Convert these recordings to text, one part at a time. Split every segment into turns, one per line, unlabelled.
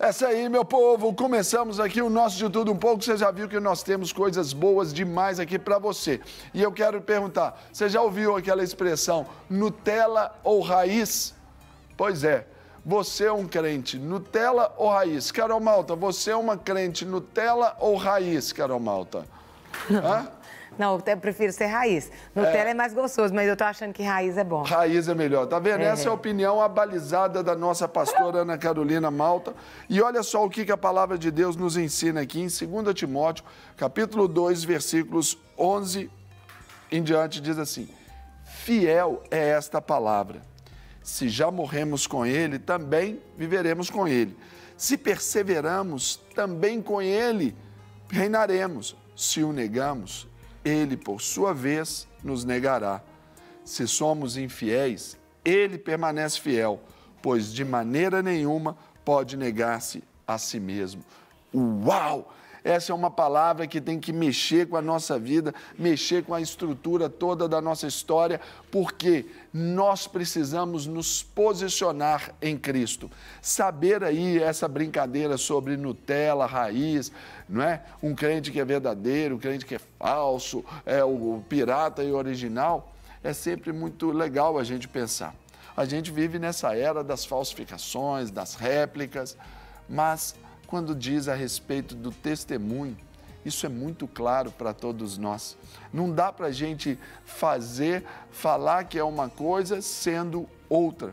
Essa aí, meu povo, começamos aqui o nosso De Tudo Um Pouco. Você já viu que nós temos coisas boas demais aqui para você. E eu quero perguntar, você já ouviu aquela expressão Nutella ou raiz? Pois é, você é um crente Nutella ou raiz? Carol Malta, você é uma crente Nutella ou raiz, Carol Malta? Hã?
Não, eu prefiro ser raiz. Nutella é mais gostoso, mas eu tô achando que raiz é bom.
Raiz é melhor, tá vendo? Essa é a opinião abalizada da nossa pastora Ana Carolina Malta. E olha só o que a palavra de Deus nos ensina aqui em 2 Timóteo, capítulo 2, versículos 11 em diante, diz assim: fiel é esta palavra. Se já morremos com ele, também viveremos com ele. Se perseveramos, também com ele reinaremos. Se o negamos, ele, por sua vez, nos negará. Se somos infiéis, ele permanece fiel, pois de maneira nenhuma pode negar-se a si mesmo. Uau! Essa é uma palavra que tem que mexer com a nossa vida, mexer com a estrutura toda da nossa história, porque nós precisamos nos posicionar em Cristo. Saber aí essa brincadeira sobre Nutella, raiz, não é? Um crente que é verdadeiro, um crente que é falso, o pirata e o original, é sempre muito legal a gente pensar. A gente vive nessa era das falsificações, das réplicas, mas quando diz a respeito do testemunho, isso é muito claro para todos nós. Não dá para a gente falar que é uma coisa sendo outra.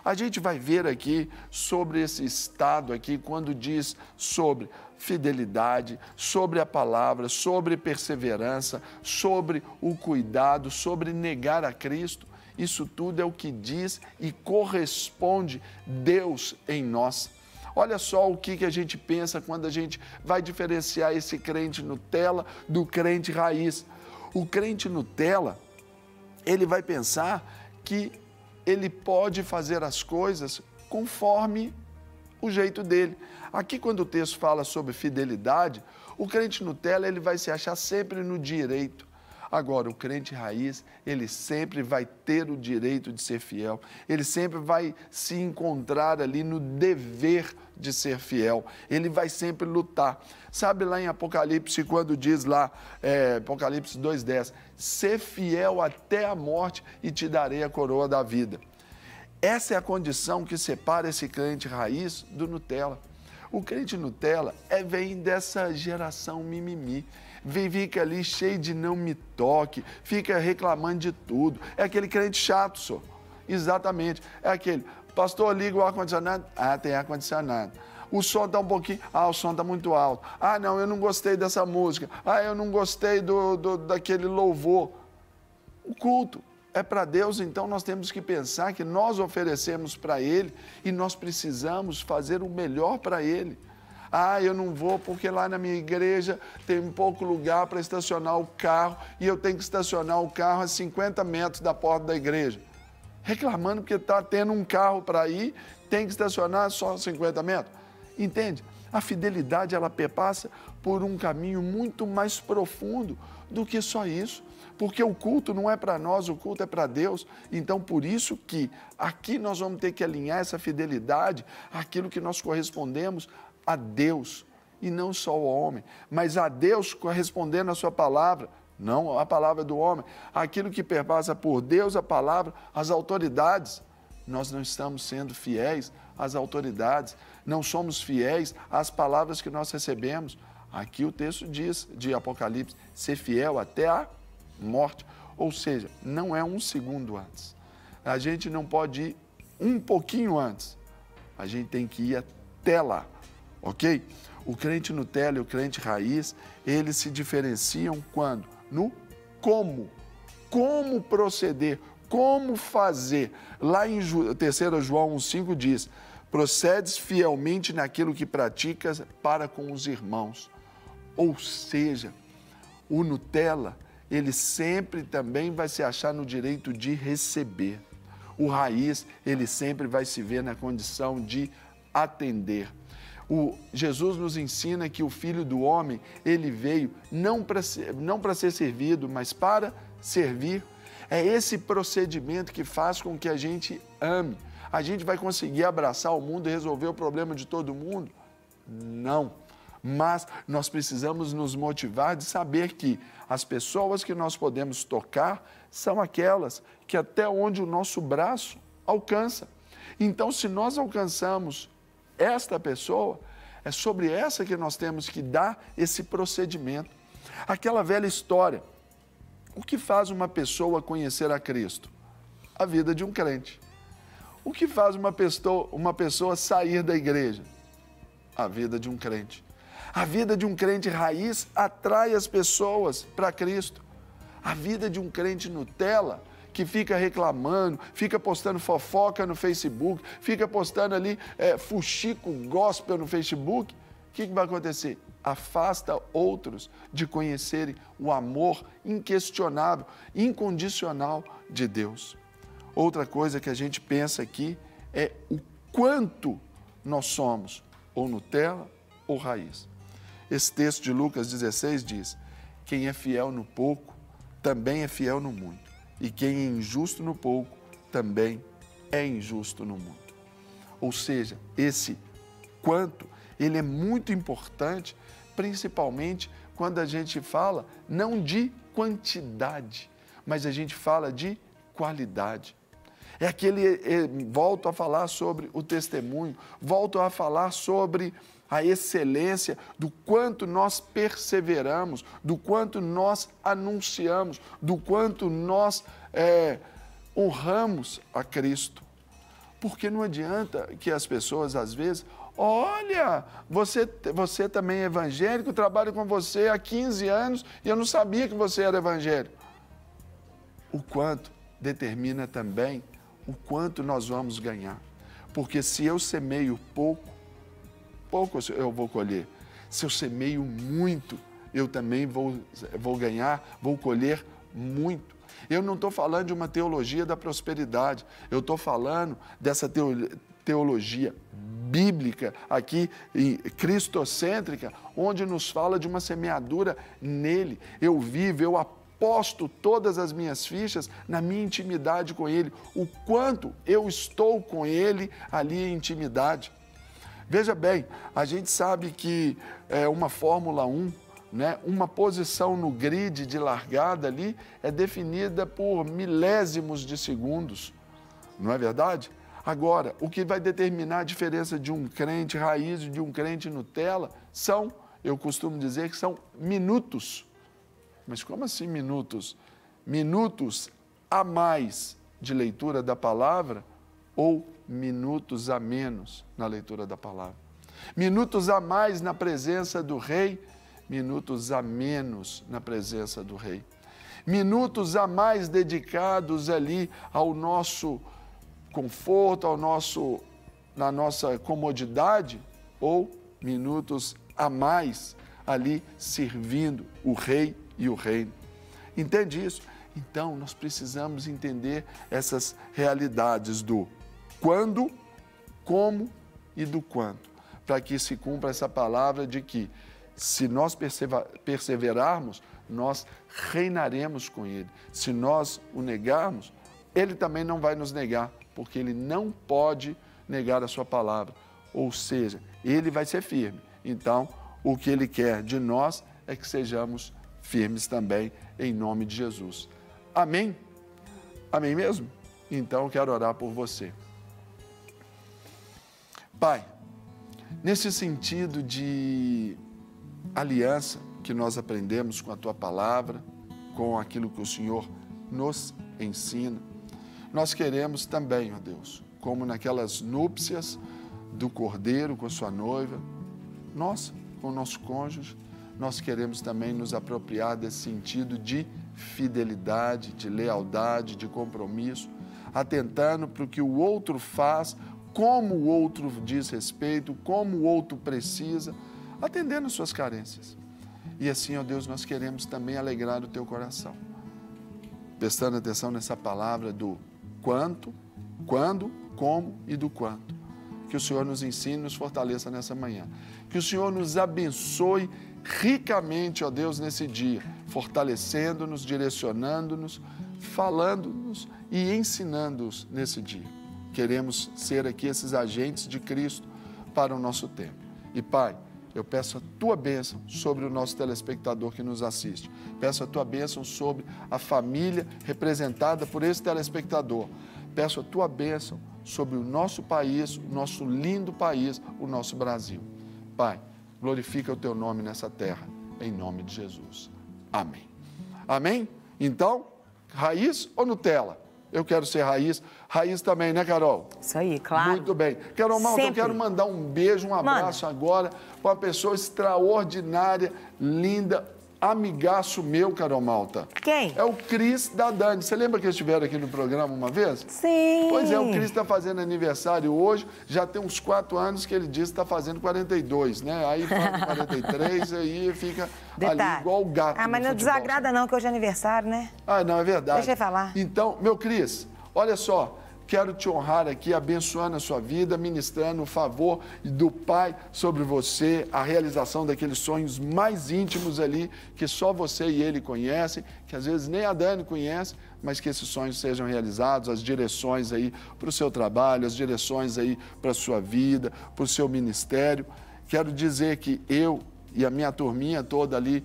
A gente vai ver aqui sobre esse estado aqui, quando diz sobre fidelidade, sobre a palavra, sobre perseverança, sobre o cuidado, sobre negar a Cristo. Isso tudo é o que diz e corresponde Deus em nós. Olha só o que a gente pensa quando a gente vai diferenciar esse crente Nutella do crente raiz. O crente Nutella, ele vai pensar que ele pode fazer as coisas conforme o jeito dele. Aqui, quando o texto fala sobre fidelidade, o crente Nutella, ele vai se achar sempre no direito. Agora, o crente raiz, ele sempre vai ter o direito de ser fiel. Ele sempre vai se encontrar ali no dever de ser fiel. Ele vai sempre lutar. Sabe lá em Apocalipse, quando diz lá, Apocalipse 2,10, ser fiel até a morte e te darei a coroa da vida. Essa é a condição que separa esse crente raiz do Nutella. O crente Nutella vem dessa geração mimimi. Fica ali cheio de não me toque, fica reclamando de tudo. É aquele crente chato, senhor. Exatamente. É aquele, pastor, liga o ar-condicionado. Ah, tem ar-condicionado. O som está um pouquinho, o som está muito alto. Ah, não, eu não gostei dessa música. Ah, eu não gostei daquele louvor. O culto é para Deus, então nós temos que pensar que nós oferecemos para Ele e nós precisamos fazer o melhor para Ele. Ah, eu não vou porque lá na minha igreja tem um pouco lugar para estacionar o carro e eu tenho que estacionar o carro a 50 metros da porta da igreja. Reclamando porque está tendo um carro para ir, tem que estacionar só 50 metros. Entende? A fidelidade, ela perpassa por um caminho muito mais profundo do que só isso. Porque o culto não é para nós, o culto é para Deus. Então, por isso que aqui nós vamos ter que alinhar essa fidelidade àquilo que nós correspondemos a Deus, e não só ao homem, mas a Deus correspondendo à sua palavra, não a palavra do homem, aquilo que perpassa por Deus, a palavra, as autoridades. Nós não estamos sendo fiéis às autoridades, não somos fiéis às palavras que nós recebemos. Aqui o texto diz, de Apocalipse, ser fiel até a morte, ou seja, não é um segundo antes. A gente não pode ir um pouquinho antes, a gente tem que ir até lá. Ok? O crente Nutella e o crente raiz, eles se diferenciam quando? No como. Como proceder, como fazer. Lá em 3 João 1,5 diz, procedes fielmente naquilo que praticas para com os irmãos. Ou seja, o Nutella, ele sempre também vai se achar no direito de receber. O raiz, ele sempre vai se ver na condição de atender. Jesus nos ensina que o Filho do Homem, ele veio não para ser servido, mas para servir. É esse procedimento que faz com que a gente ame. A gente vai conseguir abraçar o mundo e resolver o problema de todo mundo? Não. Mas nós precisamos nos motivar de saber que as pessoas que nós podemos tocar são aquelas que até onde o nosso braço alcança. Então, se nós alcançamos esta pessoa, é sobre essa que nós temos que dar esse procedimento. Aquela velha história, o que faz uma pessoa conhecer a Cristo? A vida de um crente. O que faz uma pessoa sair da igreja? A vida de um crente. A vida de um crente raiz atrai as pessoas para Cristo. A vida de um crente Nutella, que fica reclamando, fica postando fofoca no Facebook, fica postando ali fuxico gospel no Facebook, o que vai acontecer? Afasta outros de conhecerem o amor inquestionável, incondicional de Deus. Outra coisa que a gente pensa aqui é o quanto nós somos, ou Nutella ou raiz. Esse texto de Lucas 16 diz: quem é fiel no pouco, também é fiel no muito. E quem é injusto no pouco, também é injusto no muito. Ou seja, esse quanto, ele é muito importante, principalmente quando a gente fala não de quantidade, mas a gente fala de qualidade. Volto a falar sobre o testemunho, volto a falar sobre a excelência do quanto nós perseveramos, do quanto nós anunciamos, do quanto nós honramos a Cristo. Porque não adianta que as pessoas, às vezes, olha, você também é evangélico, trabalho com você há 15 anos e eu não sabia que você era evangélico. O quanto determina também o quanto nós vamos ganhar. Porque se eu semeio pouco eu vou colher. Se eu semeio muito, eu também vou ganhar, vou colher muito. Eu não estou falando de uma teologia da prosperidade, eu estou falando dessa teologia bíblica aqui, cristocêntrica, onde nos fala de uma semeadura nele. Eu vivo, eu aposto todas as minhas fichas na minha intimidade com ele, o quanto eu estou com ele ali em intimidade. Veja bem, a gente sabe que uma Fórmula 1, né, uma posição no grid de largada ali é definida por milésimos de segundos, não é verdade? Agora, o que vai determinar a diferença de um crente raiz e de um crente Nutella eu costumo dizer que são minutos. Mas como assim minutos? Minutos a mais de leitura da palavra ou minutos a menos na leitura da palavra. Minutos a mais na presença do Rei, minutos a menos na presença do Rei. Minutos a mais dedicados ali ao nosso conforto, na nossa comodidade, ou minutos a mais ali servindo o Rei e o Reino. Entende isso? Então, nós precisamos entender essas realidades do quando, como e do quanto, para que se cumpra essa palavra de que, se nós perseverarmos, nós reinaremos com Ele. Se nós o negarmos, Ele também não vai nos negar, porque Ele não pode negar a sua palavra. Ou seja, Ele vai ser firme. Então, o que Ele quer de nós é que sejamos firmes também, em nome de Jesus. Amém? Amém mesmo? Então, eu quero orar por você. Pai, nesse sentido de aliança que nós aprendemos com a Tua palavra, com aquilo que o Senhor nos ensina, nós queremos também, ó Deus, como naquelas núpcias do Cordeiro com a sua noiva, nós, com o nosso cônjuge, nós queremos também nos apropriar desse sentido de fidelidade, de lealdade, de compromisso, atentando para o que o outro faz, como o outro diz respeito, como o outro precisa, atendendo às suas carências. E assim, ó Deus, nós queremos também alegrar o Teu coração, prestando atenção nessa palavra do quanto, quando, como e do quanto. Que o Senhor nos ensine e nos fortaleça nessa manhã. Que o Senhor nos abençoe ricamente, ó Deus, nesse dia, fortalecendo-nos, direcionando-nos, falando-nos e ensinando-nos nesse dia. Queremos ser aqui esses agentes de Cristo para o nosso tempo. E, Pai, eu peço a Tua bênção sobre o nosso telespectador que nos assiste. Peço a Tua bênção sobre a família representada por esse telespectador. Peço a Tua bênção sobre o nosso país, o nosso lindo país, o nosso Brasil. Pai, glorifica o Teu nome nessa terra, em nome de Jesus. Amém. Amém? Então, raiz ou Nutella? Eu quero ser raiz. Raiz também, né, Carol?
Isso aí, claro.
Muito bem. Carol Malta, eu
Sempre.
quero mandar um beijo, um abraço agora para uma pessoa extraordinária, linda, amigaço meu, Carol Malta.
Quem?
É o Cris da Dani. Você lembra que eles estiveram aqui no programa uma vez?
Sim.
Pois é, o Cris está fazendo aniversário hoje, já tem uns 4 anos que ele disse que está fazendo 42, né? Aí faz 43, aí fica ali igual o gato.
Ah, mas não desagrada não, que hoje é aniversário, né?
Ah, não, é verdade.
Deixa eu falar.
Então, meu Cris, olha só, quero te honrar aqui, abençoando a sua vida, ministrando o favor do Pai sobre você, a realização daqueles sonhos mais íntimos ali, que só você e Ele conhecem, que às vezes nem a Dani conhece, mas que esses sonhos sejam realizados, as direções aí para o seu trabalho, as direções aí para a sua vida, para o seu ministério. Quero dizer que eu e a minha turminha toda ali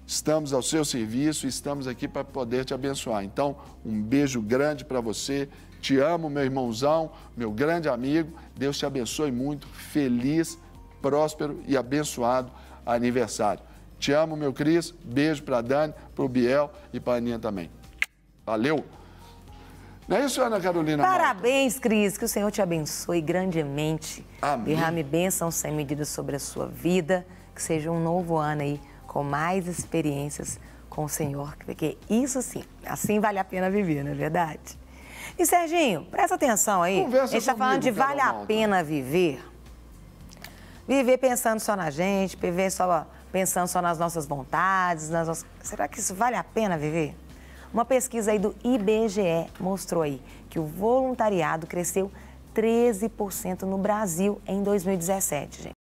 estamos ao seu serviço e estamos aqui para poder te abençoar. Então, um beijo grande para você. Te amo, meu irmãozão, meu grande amigo. Deus te abençoe muito. Feliz, próspero e abençoado aniversário. Te amo, meu Cris. Beijo para a Dani, para o Biel e para a Aninha também. Valeu! Não é isso, Ana Carolina?
Parabéns, Cris. Que o Senhor te abençoe grandemente.
Amém.
Derrame bênçãos sem medida sobre a sua vida. Que seja um novo ano aí, com mais experiências com o Senhor. Porque isso sim, assim vale a pena viver, não é verdade? E, Serginho, presta atenção aí.
Conversa
a gente está falando de
comigo,
vale a
Carol
pena viver. Viver pensando só na gente, viver só pensando só nas nossas vontades. Será que isso vale a pena viver? Uma pesquisa aí do IBGE mostrou aí que o voluntariado cresceu 13% no Brasil em 2017, gente.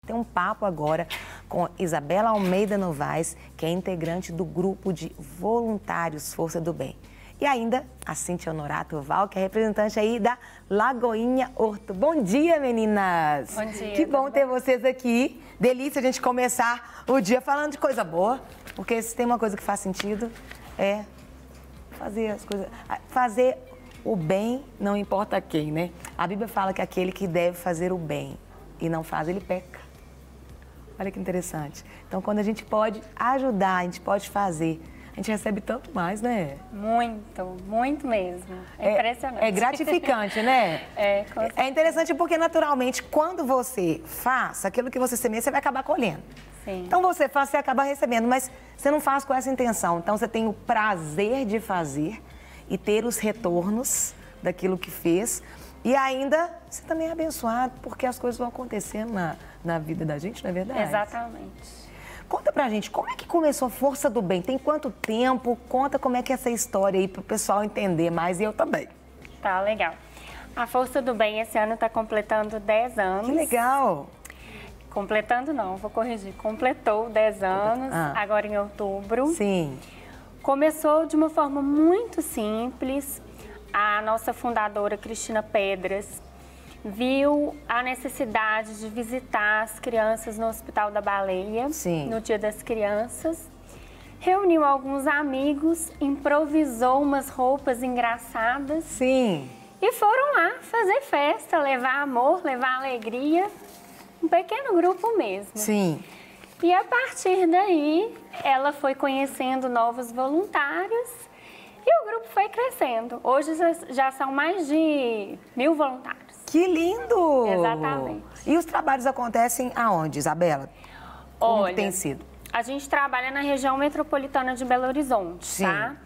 Tem um papo agora com Isabela Almeida Novaes, que é integrante do grupo de voluntários Força do Bem. E ainda a Cíntia Honorato Val, que é representante aí da Lagoinha Horto. Bom dia, meninas!
Bom dia.
Que bom ter vocês aqui. Delícia a gente começar o dia falando de coisa boa, porque se tem uma coisa que faz sentido, é fazer as coisas... Fazer o bem, não importa quem, né? A Bíblia fala que aquele que deve fazer o bem e não faz, ele peca. Olha que interessante. Então, quando a gente pode ajudar, a gente pode fazer, a gente recebe tanto mais, né?
Muito, muito mesmo. É impressionante.
É gratificante, né? É interessante porque, naturalmente, quando você faz aquilo que você semeia, você vai acabar colhendo.
Sim.
Então, você faz, você acaba recebendo, mas você não faz com essa intenção. Então, você tem o prazer de fazer e ter os retornos daquilo que fez. E ainda, você também é abençoado, porque as coisas vão acontecendo na vida da gente, não é verdade?
Exatamente.
Conta pra gente, como é que começou a Força do Bem? Tem quanto tempo? Conta como é que é essa história aí pro pessoal entender mais e eu também.
Tá, legal. A Força do Bem esse ano está completando 10 anos.
Que legal!
Completando não, vou corrigir. Completou 10 anos, agora em outubro.
Sim.
Começou de uma forma muito simples. A nossa fundadora, Cristina Pedras, viu a necessidade de visitar as crianças no Hospital da Baleia,
Sim.
no Dia das Crianças. Reuniu alguns amigos, improvisou umas roupas engraçadas.
Sim.
E foram lá fazer festa, levar amor, levar alegria. Um pequeno grupo mesmo.
Sim.
E a partir daí, ela foi conhecendo novos voluntários e o grupo foi crescendo. Hoje já são mais de 1000 voluntários.
Que lindo!
Exatamente.
E os trabalhos acontecem aonde, Isabela? Como
Olha,
tem sido?
A gente trabalha na região metropolitana de Belo Horizonte,
Sim.
tá?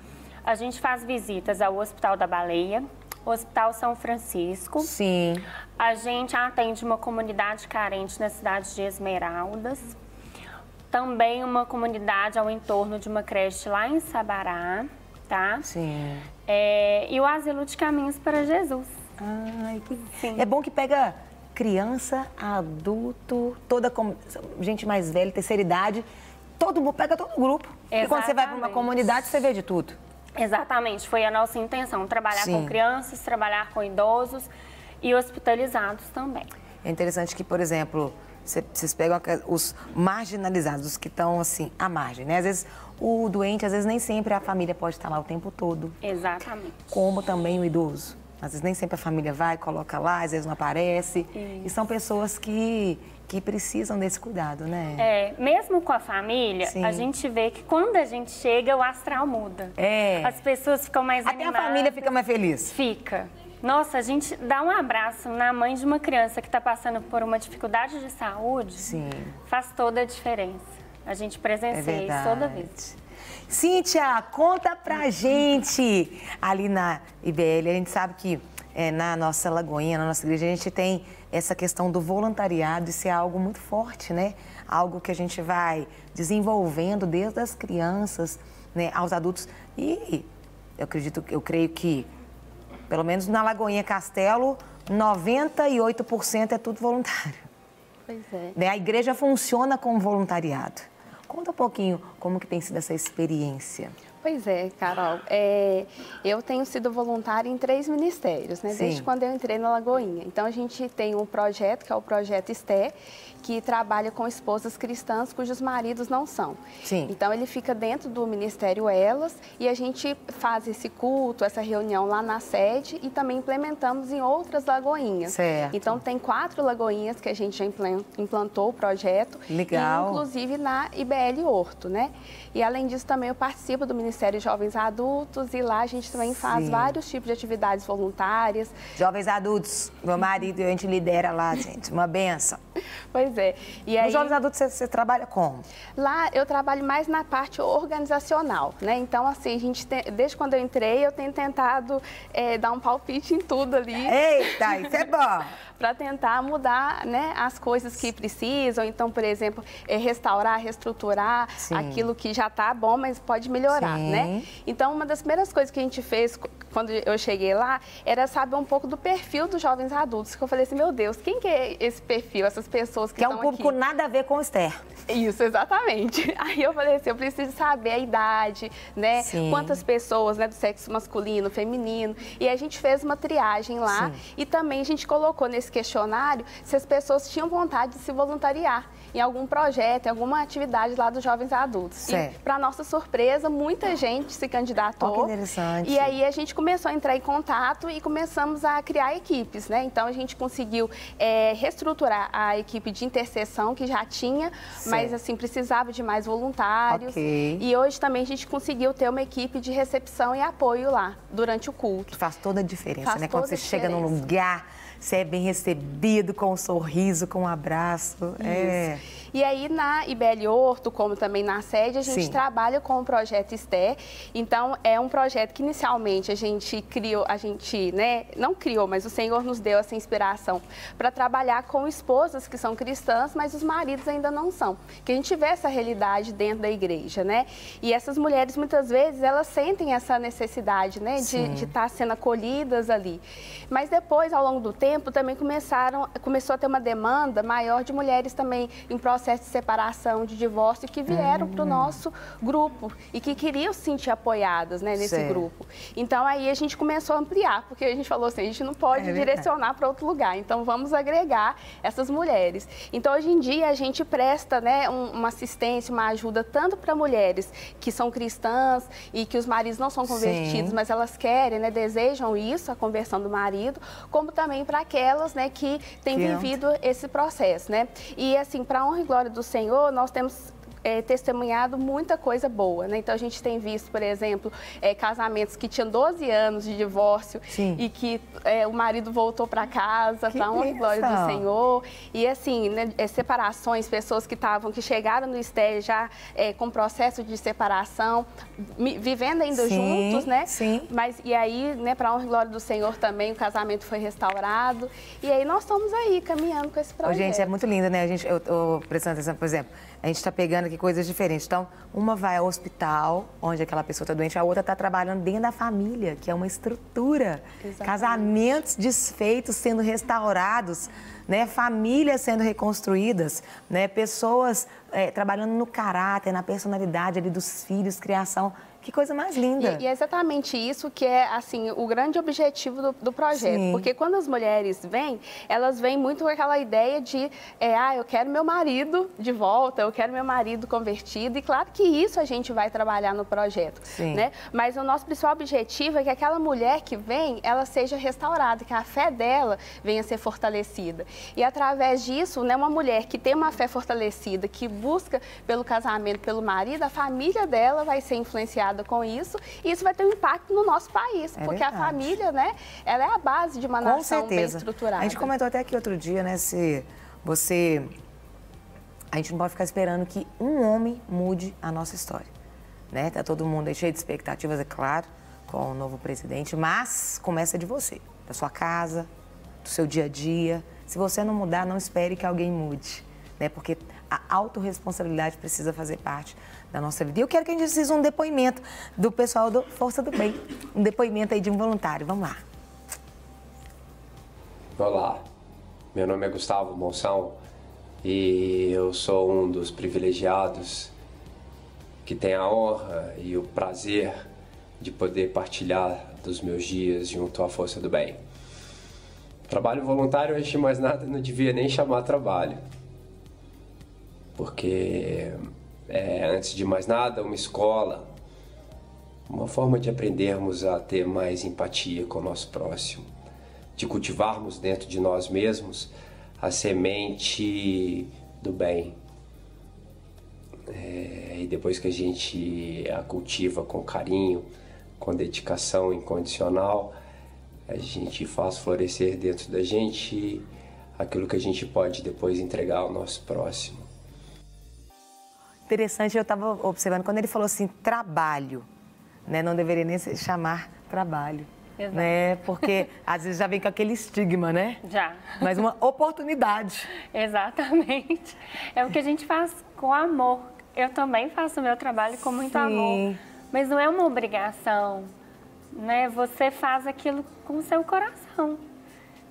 A gente faz visitas ao Hospital da Baleia, Hospital São Francisco.
Sim.
A gente atende uma comunidade carente na cidade de Esmeraldas. Também uma comunidade ao entorno de uma creche lá em Sabará, tá?
Sim.
E o Asilo de Caminhos para Jesus.
Ai,
Sim.
É bom que pega criança, adulto, gente mais velha, terceira idade, pega todo o grupo. E quando você vai para uma
Exatamente.
comunidade, você vê de tudo.
Exatamente, foi a nossa intenção, trabalhar
Sim.
com crianças, trabalhar com idosos e hospitalizados também.
É interessante que, por exemplo, vocês pegam os marginalizados, os que estão, assim, à margem, né? Às vezes, o doente, às vezes, nem sempre a família pode estar lá o tempo todo.
Exatamente.
Como também o idoso. Às vezes, nem sempre a família vai, coloca lá, às vezes não aparece.
Isso.
E são pessoas que precisam desse cuidado, né?
Mesmo com a família,
Sim.
a gente vê que quando a gente chega, o astral muda. As pessoas ficam mais animadas.
Até a família fica mais feliz.
Fica. Nossa, a gente dá um abraço na mãe de uma criança que está passando por uma dificuldade de saúde.
Sim.
Faz toda a diferença. A gente presencia isso toda vez.
Cíntia, conta pra gente. Ali na IBL, a gente sabe que na nossa Lagoinha, na nossa igreja, a gente tem essa questão do voluntariado. Isso é algo muito forte, né? Algo que a gente vai desenvolvendo desde as crianças, né, aos adultos. E eu creio que, pelo menos na Lagoinha Castelo, 98% é tudo voluntário.
Pois é.
Né? A igreja funciona com voluntariado. Conta um pouquinho como que tem sido essa experiência.
Pois é, Carol. Eu tenho sido voluntária em 3 ministérios, né? Desde quando eu entrei na Lagoinha. Então, a gente tem um projeto, que é o Projeto Esté, que trabalha com esposas cristãs cujos maridos não são.
Sim.
Então, ele fica dentro do Ministério Elas e a gente faz esse culto, essa reunião lá na sede e também implementamos em outras lagoinhas.
Certo.
Então, tem 4 lagoinhas que a gente já implantou o projeto.
Legal.
E, inclusive, na IBL Horto, né? E, além disso, também eu participo do Ministério Jovens Adultos e lá a gente também faz vários tipos de atividades voluntárias.
Jovens adultos, meu marido e a gente lidera lá, gente, uma benção.
Pois é. E aí,
nos Jovens Adultos você trabalha como?
Lá eu trabalho mais na parte organizacional, né? Então, assim, a gente desde quando eu entrei, eu tenho tentado dar um palpite em tudo ali.
Eita, isso é bom!
Para tentar mudar, né, as coisas que precisam. Então, por exemplo, restaurar, reestruturar aquilo que já está bom, mas pode melhorar, né? Então, uma das primeiras coisas que a gente fez quando eu cheguei lá era saber um pouco do perfil dos jovens adultos. Que eu falei assim, meu Deus, quem que é esse perfil, essas pessoas que estão aqui?
Que é um público nada a ver com o Esther.
Isso, exatamente. Aí eu falei assim, eu preciso saber a idade, né? Quantas pessoas, né, do sexo masculino, feminino. E a gente fez uma triagem lá e também a gente colocou nesse questionário se as pessoas tinham vontade de se voluntariar em algum projeto, em alguma atividade lá dos jovens adultos.
Certo.
E, para nossa surpresa, muita gente se candidatou.
Que interessante.
E aí a gente começou a entrar em contato e começamos a criar equipes, né? Então a gente conseguiu reestruturar a equipe de intercessão que já tinha, mas assim precisava de mais voluntários. E hoje também a gente conseguiu ter uma equipe de recepção e apoio lá durante o culto.
Que faz toda a diferença,
Faz
né? Quando
toda
você
a
chega num
diferença.
lugar, você é bem recebido com um sorriso, com um abraço.
E aí, na IBL Horto, como também na sede, a gente trabalha com o Projeto Esté. Então, é um projeto que inicialmente a gente criou, né, não criou, mas o Senhor nos deu essa inspiração para trabalhar com esposas que são cristãs, mas os maridos ainda não são. Que a gente vê essa realidade dentro da igreja, né? E essas mulheres, muitas vezes, elas sentem essa necessidade, né, de estar sendo acolhidas ali. Mas depois, ao longo do tempo, também começou a ter uma demanda maior de mulheres também em processo de separação, de divórcio, que vieram para o nosso grupo e que queriam se sentir apoiadas, né, nesse grupo. Então, aí a gente começou a ampliar, porque a gente falou assim, a gente não pode direcionar para outro lugar, então vamos agregar essas mulheres. Então, hoje em dia, a gente presta, né, uma assistência, uma ajuda, tanto para mulheres que são cristãs e que os maridos não são convertidos, mas elas querem, né, desejam isso, a conversão do marido, como também para aquelas, né, que têm vivido esse processo, né? E, assim, para a honra e glória do Senhor, nós temos testemunhado muita coisa boa, né? Então, a gente tem visto, por exemplo, casamentos que tinham 12 anos de divórcio e que o marido voltou para casa, para a honra e glória do Senhor. E, assim, né, separações, pessoas que chegaram no Esté já com processo de separação, vivendo ainda juntos, né? Mas, e aí, né, para a honra e glória do Senhor também, o casamento foi restaurado. E aí, nós estamos aí, caminhando com esse projeto.
Gente, é muito lindo, né? Eu tô prestando atenção, por exemplo, a gente está pegando aqui coisas diferentes. Então, uma vai ao hospital, onde aquela pessoa está doente, a outra está trabalhando dentro da família, que é uma estrutura. Exatamente. Casamentos desfeitos sendo restaurados, né? Famílias sendo reconstruídas, né? Pessoas trabalhando no caráter, na personalidade ali dos filhos, criação. Que coisa mais linda.
E é exatamente isso que é, assim, o grande objetivo do projeto.
Sim.
Porque quando as mulheres vêm, elas vêm muito com aquela ideia de, eu quero meu marido de volta, eu quero meu marido convertido. E claro que isso a gente vai trabalhar no projeto,
Sim.
né? Mas o nosso principal objetivo é que aquela mulher que vem, ela seja restaurada, que a fé dela venha a ser fortalecida. E através disso, né, uma mulher que tem uma fé fortalecida, que busca pelo casamento, pelo marido, a família dela vai ser influenciada com isso, e isso vai ter um impacto no nosso país, porque
verdade.
a família, né, ela é a base de uma
Com
nação
certeza.
bem estruturada.
A gente comentou até aqui outro dia, né, se você... A gente não pode ficar esperando que um homem mude a nossa história, né? Tá todo mundo aí cheio de expectativas, é claro, com o novo presidente, mas começa de você, da sua casa, do seu dia a dia. Se você não mudar, não espere que alguém mude, né? Porque a autorresponsabilidade precisa fazer parte da nossa vida. E eu quero que a gente assista um depoimento do pessoal do Força do Bem. Um depoimento aí de um voluntário. Vamos lá.
Olá, meu nome é Gustavo Monção e eu sou um dos privilegiados que tem a honra e o prazer de poder partilhar dos meus dias junto à Força do Bem. Trabalho voluntário, antes de mais nada, não devia nem chamar trabalho, porque antes de mais nada, uma escola, uma forma de aprendermos a ter mais empatia com o nosso próximo, de cultivarmos dentro de nós mesmos a semente do bem. E depois que a gente a cultiva com carinho, com dedicação incondicional, a gente faz florescer dentro da gente aquilo que a gente pode depois entregar ao nosso próximo.
Interessante, eu estava observando, quando ele falou assim, trabalho, né? Não deveria nem se chamar trabalho.
Exato.
Né? Porque às vezes já vem com aquele estigma, né?
Já.
Mas uma oportunidade.
Exatamente. É o que a gente faz com amor. Eu também faço o meu trabalho com muito amor. Mas não é uma obrigação, né? Você faz aquilo com o seu coração.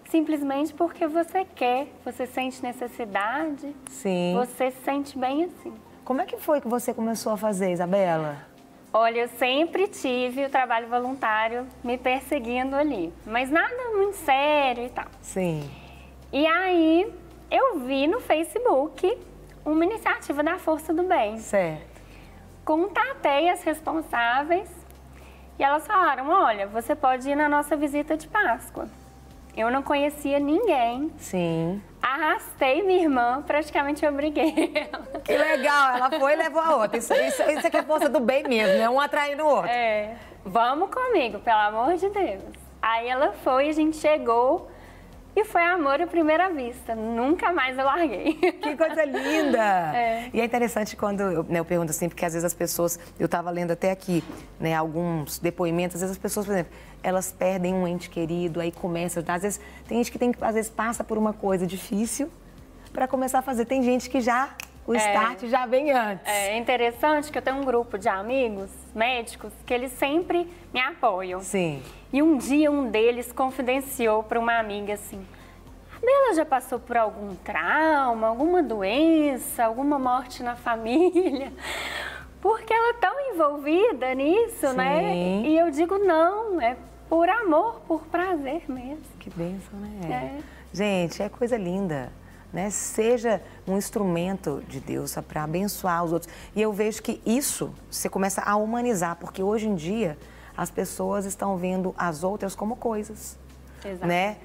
Simplesmente porque você quer, você sente necessidade.
Sim.
Você se sente bem assim.
Como é que foi que você começou a fazer, Isabela?
Olha, eu sempre tive o trabalho voluntário me perseguindo ali, mas nada muito sério e tal.
Sim.
E aí, eu vi no Facebook uma iniciativa da Força do Bem.
Certo.
Contatei as responsáveis e elas falaram, olha, você pode ir na nossa visita de Páscoa. Eu não conhecia ninguém.
Sim.
Arrastei minha irmã, praticamente obriguei ela.
Que legal, ela foi e levou a outra. Isso aqui é força do bem mesmo, né? Um atraindo o outro.
Vamos comigo, pelo amor de Deus. Aí ela foi, a gente chegou e foi amor à primeira vista. Nunca mais eu larguei.
Que coisa linda! E é interessante quando eu pergunto assim, porque às vezes as pessoas, eu estava lendo até aqui, né, alguns depoimentos, às vezes as pessoas, por exemplo, elas perdem um ente querido, aí começa, às vezes tem gente que às vezes passa por uma coisa difícil para começar a fazer. Tem gente que o start já vem antes.
É interessante que eu tenho um grupo de amigos, médicos, que eles sempre me apoiam.
Sim.
E um dia um deles confidenciou para uma amiga assim, a Bela já passou por algum trauma, alguma doença, alguma morte na família? Porque ela é tão envolvida nisso, né? E eu digo, não, é por amor, por prazer mesmo.
Que bênção, né? Gente, é coisa linda, né? Seja um instrumento de Deus para abençoar os outros. E eu vejo que isso você começa a humanizar, porque hoje em dia as pessoas estão vendo as outras como coisas.
Exato.
Né?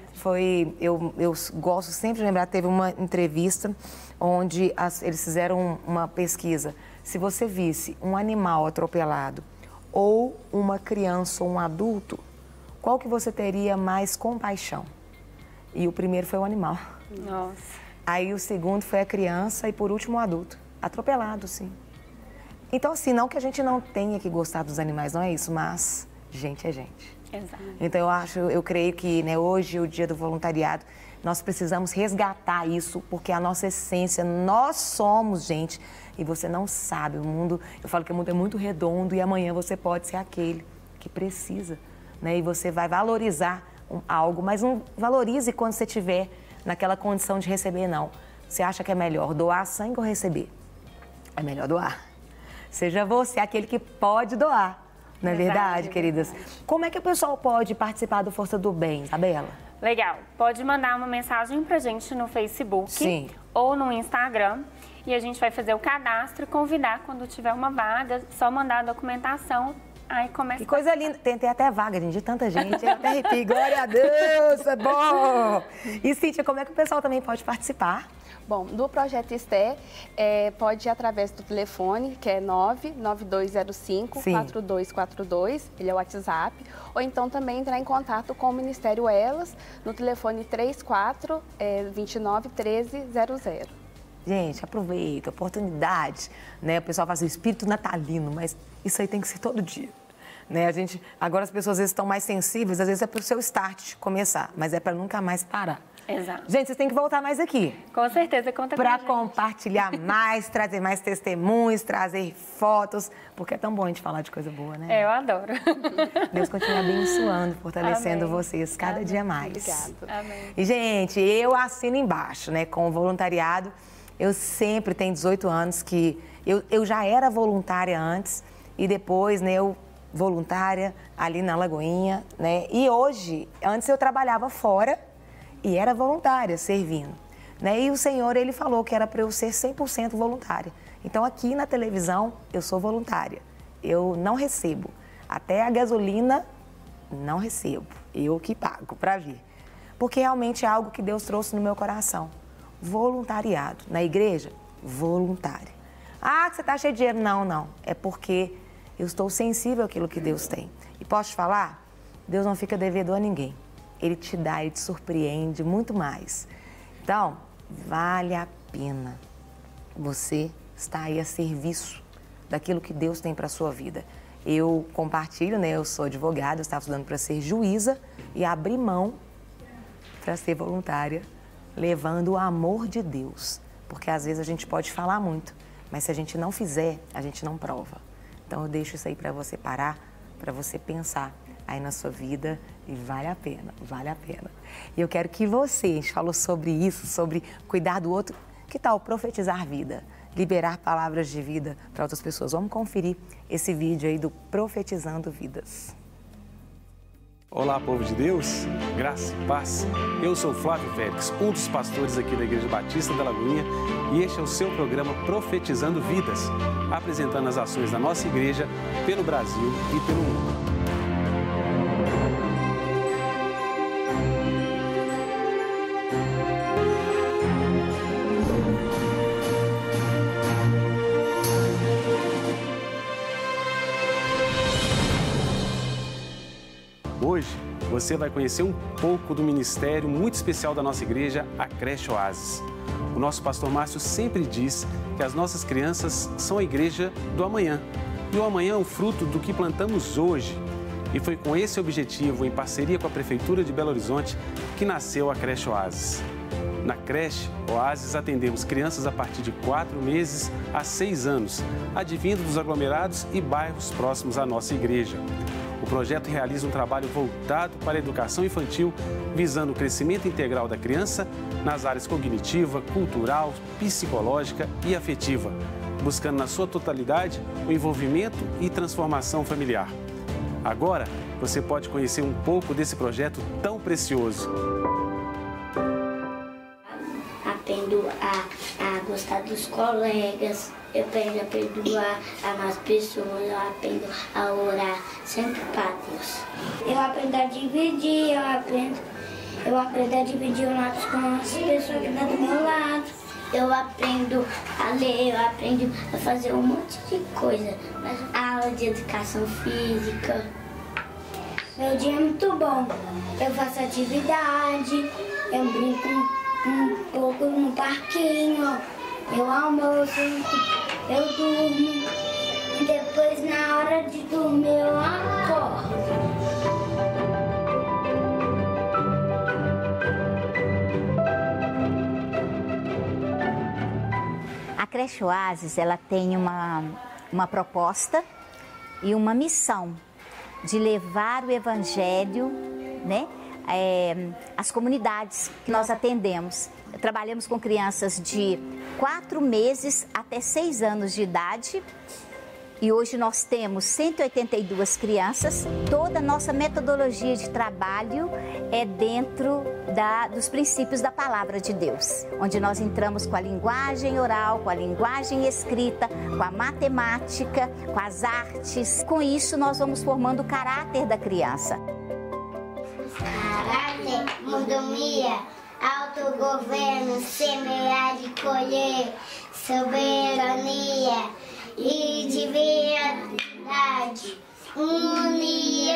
Eu gosto sempre de lembrar, teve uma entrevista onde eles fizeram uma pesquisa. Se você visse um animal atropelado ou uma criança ou um adulto, qual que você teria mais compaixão? E o primeiro foi o animal.
Nossa.
Aí o segundo foi a criança e por último o adulto. Atropelado, sim. Então, assim, não que a gente não tenha que gostar dos animais, não é isso, mas gente é gente.
Exato.
Então, eu creio que, né, hoje, o dia do voluntariado, nós precisamos resgatar isso, porque a nossa essência, nós somos gente. E você não sabe, o mundo, eu falo que o mundo é muito redondo e amanhã você pode ser aquele que precisa, né? E você vai valorizar algo, mas não valorize quando você estiver naquela condição de receber, não. Você acha que é melhor doar sangue ou receber? É melhor doar. Seja você aquele que pode doar, Não é verdade, queridas? Como é que o pessoal pode participar do Força do Bem, Isabela?
Legal. Pode mandar uma mensagem pra gente no Facebook
Sim.
ou no Instagram. E a gente vai fazer o cadastro e convidar quando tiver uma vaga. Só mandar a documentação, aí começa.
Que coisa linda. Tem até vaga, gente, de tanta gente. Até arrepio. Glória a Deus, é bom. E, Cíntia, como é que o pessoal também pode participar?
Bom, do Projeto Esté, pode ir através do telefone, que é 99205-4242, ele é o WhatsApp, ou então também entrar em contato com o Ministério Elas, no telefone 34-29-1300.
Gente, aproveita, oportunidade, né? O pessoal fala assim, espírito natalino, mas isso aí tem que ser todo dia. Né? Agora as pessoas às vezes estão mais sensíveis, às vezes é para o seu start começar, mas é para nunca mais parar.
Exato.
Gente, vocês têm que voltar mais aqui.
Com certeza, conta com a
Para
gente.
compartilhar mais, trazer mais testemunhos, trazer fotos, porque é tão bom a gente falar de coisa boa, né?
Eu adoro.
Deus continue abençoando, fortalecendo
Amém.
vocês cada dia mais.
Obrigada.
Amém.
E, gente, eu assino embaixo, né, com o voluntariado. Eu sempre tenho 18 anos que eu já era voluntária antes e depois, né, eu voluntária ali na Lagoinha, né? E hoje, antes eu trabalhava fora e era voluntária, servindo. Né? E o Senhor, Ele falou que era para eu ser 100% voluntária. Então, aqui na televisão, eu sou voluntária. Eu não recebo. Até a gasolina, não recebo. Eu que pago para vir. Porque realmente é algo que Deus trouxe no meu coração. Voluntariado. Na igreja, voluntária. Ah, que você está cheio de dinheiro. Não, não. É porque eu estou sensível àquilo que Deus tem. E posso te falar? Deus não fica devedor a ninguém. Ele te dá, Ele te surpreende muito mais. Então, vale a pena você estar aí a serviço daquilo que Deus tem para a sua vida. Eu compartilho, né? Eu sou advogada, eu estava estudando para ser juíza e abri mão para ser voluntária, levando o amor de Deus. Porque às vezes a gente pode falar muito, mas se a gente não fizer, a gente não prova. Então eu deixo isso aí para você parar, para você pensar aí na sua vida e vale a pena, vale a pena. E eu quero que você, a gente falou sobre isso, sobre cuidar do outro, que tal profetizar vida, liberar palavras de vida para outras pessoas? Vamos conferir esse vídeo aí do Profetizando Vidas.
Olá, povo de Deus, graça e paz. Eu sou Flávio Félix, um dos pastores aqui da Igreja Batista da Lagoinha, e este é o seu programa Profetizando Vidas, apresentando as ações da nossa igreja pelo Brasil e pelo mundo. Hoje, você vai conhecer um pouco do ministério muito especial da nossa igreja, a Creche Oásis. O nosso pastor Márcio sempre diz que as nossas crianças são a igreja do amanhã. E o amanhã é o fruto do que plantamos hoje. E foi com esse objetivo, em parceria com a Prefeitura de Belo Horizonte, que nasceu a Creche Oásis. Na Creche Oásis, atendemos crianças a partir de 4 meses a 6 anos, advindo dos aglomerados e bairros próximos à nossa igreja. O projeto realiza um trabalho voltado para a educação infantil, visando o crescimento integral da criança nas áreas cognitiva, cultural, psicológica e afetiva, buscando na sua totalidade o envolvimento e transformação familiar. Agora, você pode conhecer um pouco desse projeto tão precioso.
Aprendo a gostar dos colegas, eu aprendo a perdoar as pessoas, eu aprendo a orar sempre para Deus. Eu aprendo a dividir, eu aprendo a dividir o lápis com as pessoas que estão do meu lado. Eu aprendo a ler, eu aprendo a fazer um monte de coisa. Aula de educação física. Meu dia é muito bom. Eu faço atividade, eu brinco um pouco no parquinho, eu almoço, eu durmo e depois na hora de dormir eu acordo.
A Creche Oásis, ela tem uma proposta e uma missão de levar o evangelho, né, às comunidades que nós atendemos. Trabalhamos com crianças de 4 meses até 6 anos de idade E hoje nós temos 182 crianças. Toda a nossa metodologia de trabalho é dentro dos princípios da Palavra de Deus, onde nós entramos com a linguagem oral, com a linguagem escrita, com a matemática, com as artes. Com isso, nós vamos formando o caráter da criança.
Caráter, mordomia, autogoverno, semear e colher, soberania e de verdade, união.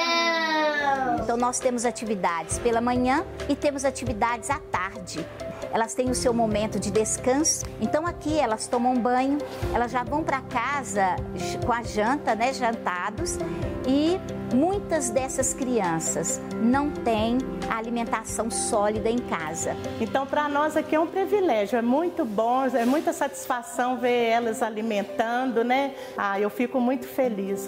Então nós temos atividades pela manhã e temos atividades à tarde. Elas têm o seu momento de descanso. Então aqui elas tomam banho, elas já vão para casa com a janta, né, jantados. E muitas dessas crianças não têm a alimentação sólida em casa.
Então, para nós aqui é um privilégio, é muito bom, é muita satisfação ver elas alimentando, né? Eu fico muito feliz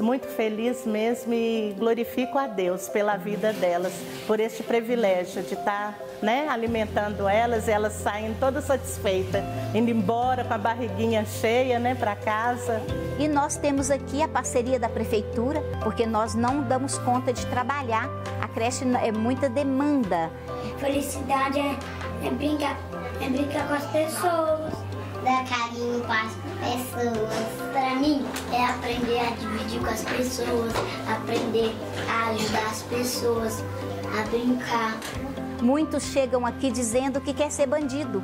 mesmo e glorifico a Deus pela vida delas, por este privilégio de estar, né, alimentando elas e elas saem todas satisfeitas, indo embora com a barriguinha cheia, né, para casa.
E nós temos aqui a parceria da prefeitura, porque nós não damos conta de trabalhar. A creche é muita demanda.
Felicidade é brincar com as pessoas, dar carinho para as pessoas. Para mim é aprender a dividir com as pessoas, aprender a ajudar as pessoas, a brincar.
Muitos chegam aqui dizendo que quer ser bandido,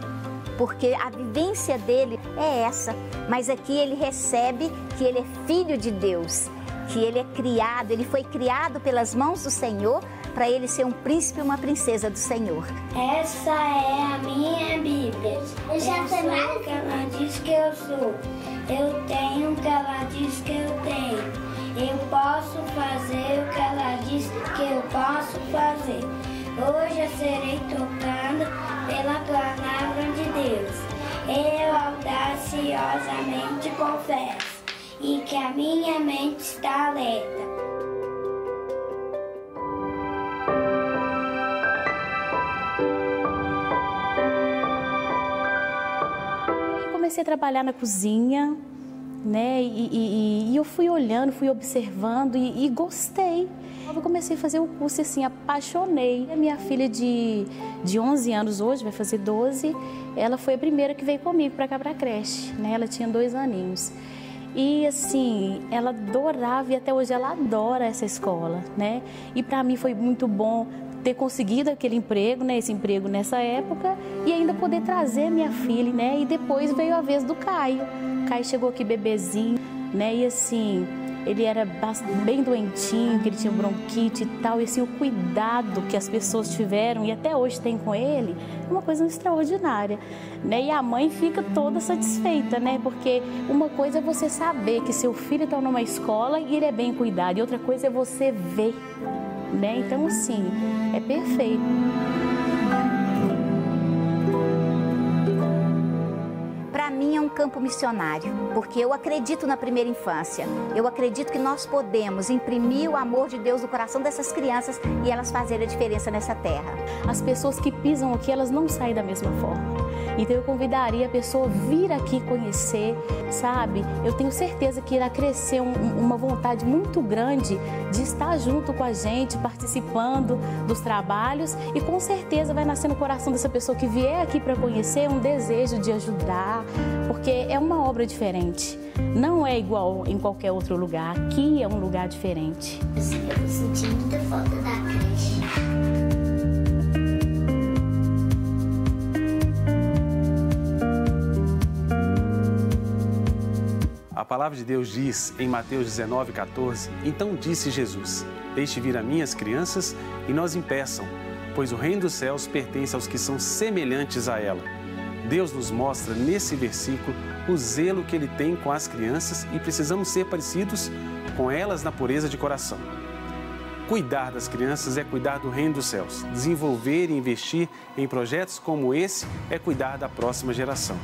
porque a vivência dele é essa. Mas aqui ele recebe que ele é filho de Deus, que ele é criado, ele foi criado pelas mãos do Senhor para ele ser um príncipe e uma princesa do Senhor.
Essa é a minha Bíblia. Eu já sei mais o que ela diz que eu sou. Eu tenho o que ela diz que eu tenho. Eu posso fazer o que ela diz que eu posso fazer. Hoje eu serei tocada pela palavra de Deus. Eu audaciosamente confesso e que a minha mente está alerta.
Comecei a trabalhar na cozinha, né? E eu fui olhando, fui observando e gostei. Eu comecei a fazer o curso assim, apaixonei. A minha filha de 11 anos hoje, vai fazer 12, ela foi a primeira que veio comigo para cá para a creche, né? Ela tinha 2 aninhos. E assim, ela adorava e até hoje ela adora essa escola, né? E para mim foi muito bom ter conseguido aquele emprego, né? Esse emprego nessa época e ainda poder trazer minha filha, né? E depois veio a vez do Caio. O Caio chegou aqui bebezinho, né? E assim, ele era bem doentinho, que ele tinha bronquite e tal. E assim, o cuidado que as pessoas tiveram e até hoje tem com ele é uma coisa extraordinária, né? E a mãe fica toda satisfeita, né? Porque uma coisa é você saber que seu filho está numa escola e ele é bem cuidado. E outra coisa é você ver, né? Então, assim, é perfeito.
Para mim é um campo missionário, porque eu acredito na primeira infância. Eu acredito que nós podemos imprimir o amor de Deus no coração dessas crianças e elas fazerem a diferença nessa terra.
As pessoas que pisam aqui, elas não saem da mesma forma. Então eu convidaria a pessoa a vir aqui conhecer, sabe? Eu tenho certeza que irá crescer uma vontade muito grande de estar junto com a gente, participando dos trabalhos e com certeza vai nascer no coração dessa pessoa que vier aqui para conhecer um desejo de ajudar, porque é uma obra diferente. Não é igual em qualquer outro lugar. Aqui é um lugar diferente.
Eu vou sentir muita falta da creche.
A palavra de Deus diz em Mateus 19:14, então disse Jesus, deixe vir a minhas crianças e não as impeçam, pois o reino dos céus pertence aos que são semelhantes a ela. Deus nos mostra nesse versículo o zelo que Ele tem com as crianças e precisamos ser parecidos com elas na pureza de coração. Cuidar das crianças é cuidar do reino dos céus. Desenvolver e investir em projetos como esse é cuidar da próxima geração.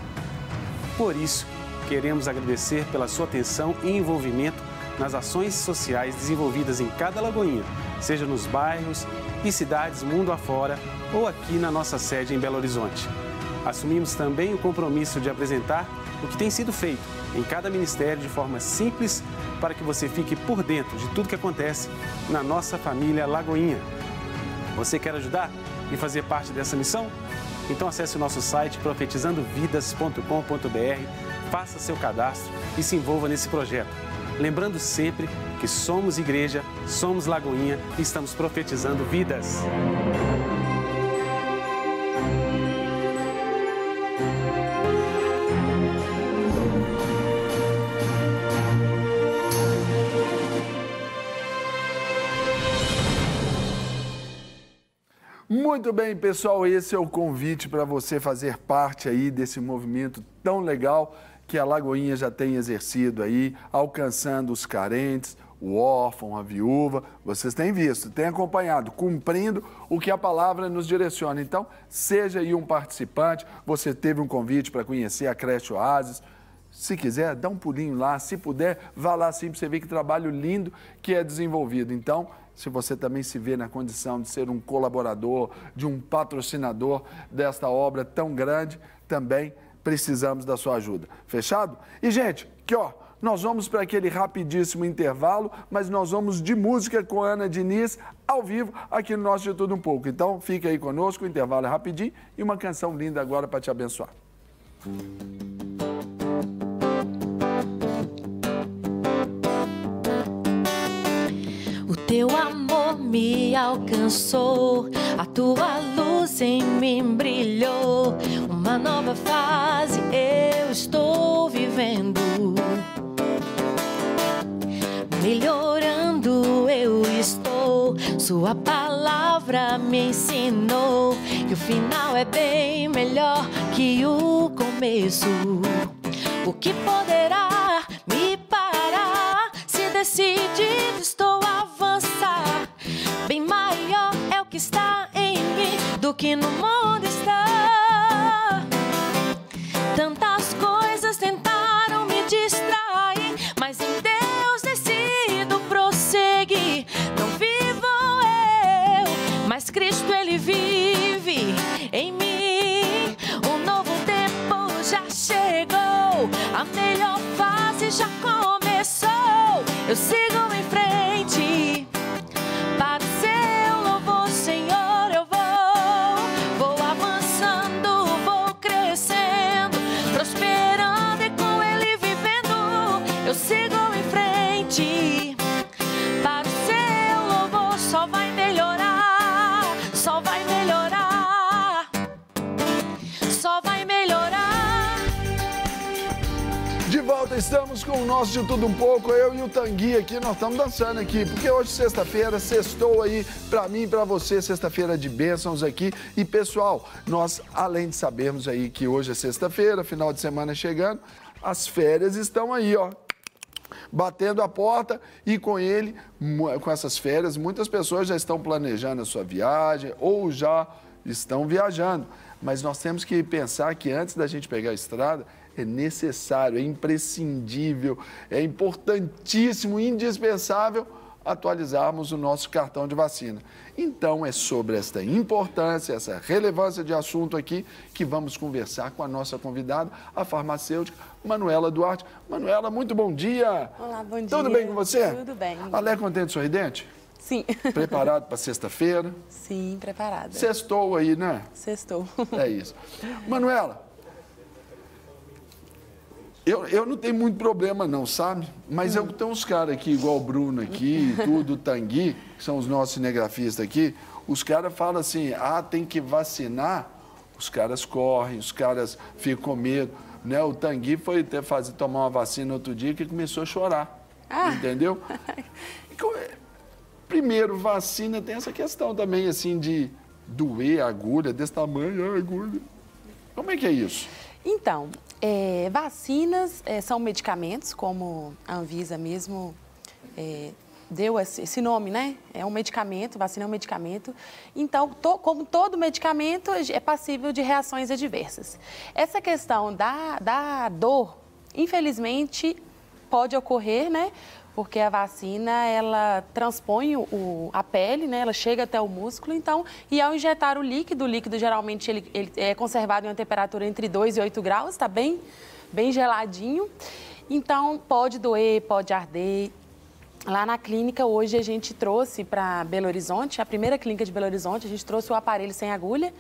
Por isso, queremos agradecer pela sua atenção e envolvimento nas ações sociais desenvolvidas em cada Lagoinha, seja nos bairros e cidades mundo afora ou aqui na nossa sede em Belo Horizonte. Assumimos também o compromisso de apresentar o que tem sido feito em cada ministério de forma simples para que você fique por dentro de tudo que acontece na nossa família Lagoinha. Você quer ajudar e fazer parte dessa missão? Então acesse o nosso site profetizandovidas.com.br, faça seu cadastro e se envolva nesse projeto. Lembrando sempre que somos igreja, somos Lagoinha e estamos profetizando vidas.
Muito bem, pessoal, esse é o convite para você fazer parte aí desse movimento tão legal que a Lagoinha já tem exercido aí, alcançando os carentes, o órfão, a viúva. Vocês têm visto, têm acompanhado, cumprindo o que a palavra nos direciona. Então, seja aí um participante. Você teve um convite para conhecer a Creche Oásis. Se quiser, dá um pulinho lá. Se puder, vá lá sim para você ver que trabalho lindo que é desenvolvido. Então, se você também se vê na condição de ser um colaborador, de um patrocinador desta obra tão grande, também precisamos da sua ajuda. Fechado? E, gente, aqui ó, nós vamos para aquele rapidíssimo intervalo, mas nós vamos de música com a Ana Diniz, ao vivo, aqui no nosso De Tudo Um Pouco. Então, fica aí conosco, o intervalo é rapidinho e uma canção linda agora para te abençoar.
O teu amor me alcançou, a tua luz em mim brilhou. Uma nova fase eu estou vivendo, melhorando eu estou. Sua palavra me ensinou que o final é bem melhor que o começo. O que poderá me parar? Se decidido estou a avançar, bem maior é o que está em mim do que no mundo está. Tantas coisas tentaram me distrair, mas em Deus decido prosseguir. Não vivo eu, mas Cristo Ele vive em mim. Um novo tempo já chegou, a melhor fase já começou. Eu sigo em frente, para o seu louvor, Senhor, eu vou avançando, vou crescendo, prosperando e com Ele vivendo. Eu sigo em frente, para o seu louvor, só vai melhorar, só vai melhorar, só vai melhorar.
De volta, estamos com o nosso De Tudo Um Pouco, eu e o Tanguy aqui, nós estamos dançando aqui, porque hoje, sexta-feira, sextou aí, pra mim e pra você, sexta-feira de bênçãos aqui. E, pessoal, nós, além de sabermos aí que hoje é sexta-feira, final de semana chegando, as férias estão aí, ó, batendo a porta, e com ele, com essas férias, muitas pessoas já estão planejando a sua viagem ou já estão viajando. Mas nós temos que pensar que antes da gente pegar a estrada, é necessário, é imprescindível, é importantíssimo, indispensável atualizarmos o nosso cartão de vacina. Então, é sobre esta importância, essa relevância de assunto aqui que vamos conversar com a nossa convidada, a farmacêutica Manuela Duarte. Manuela, muito bom dia!
Olá, bom dia.
Tudo bem com você?
Tudo bem.
Alegre, contente, sorridente?
Sim.
Preparado para sexta-feira?
Sim, preparada.
Sextou aí, né?
Sextou.
É isso. Manuela, eu não tenho muito problema não, sabe? Mas eu tenho uns caras aqui, igual o Bruno aqui, tudo, o Tanguy, que são os nossos cinegrafistas aqui, os caras falam assim, tem que vacinar, os caras correm, os caras ficam com medo, né? O Tanguy foi até tomar uma vacina outro dia que começou a chorar, entendeu? Primeiro, vacina tem essa questão também, assim, de doer a agulha, desse tamanho, a agulha. Como é que é isso?
Então, vacinas são medicamentos, como a Anvisa mesmo deu esse nome, né? É um medicamento, vacina é um medicamento. Então, como todo medicamento, é passível de reações adversas. Essa questão da dor, infelizmente, pode ocorrer, né? Porque a vacina, ela transpõe a pele, né? Ela chega até o músculo, então, e ao injetar o líquido geralmente ele é conservado em uma temperatura entre 2 e 8 graus, tá bem bem geladinho. Então, pode doer, pode arder. Lá na clínica, hoje, a gente trouxe para Belo Horizonte, a primeira clínica de Belo Horizonte, a gente trouxe o aparelho sem agulha.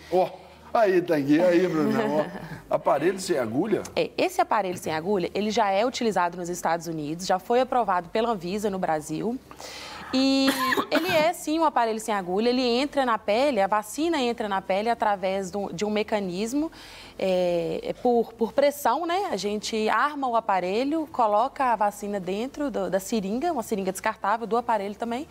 Aí, Tanguinha, aí, Brunão. Aparelho sem agulha?
Esse aparelho sem agulha, ele já é utilizado nos Estados Unidos, já foi aprovado pela Anvisa no Brasil. E ele é, sim, um aparelho sem agulha, ele entra na pele, a vacina entra na pele através de um mecanismo por pressão, né? A gente arma o aparelho, coloca a vacina dentro da seringa, uma seringa descartável do aparelho também,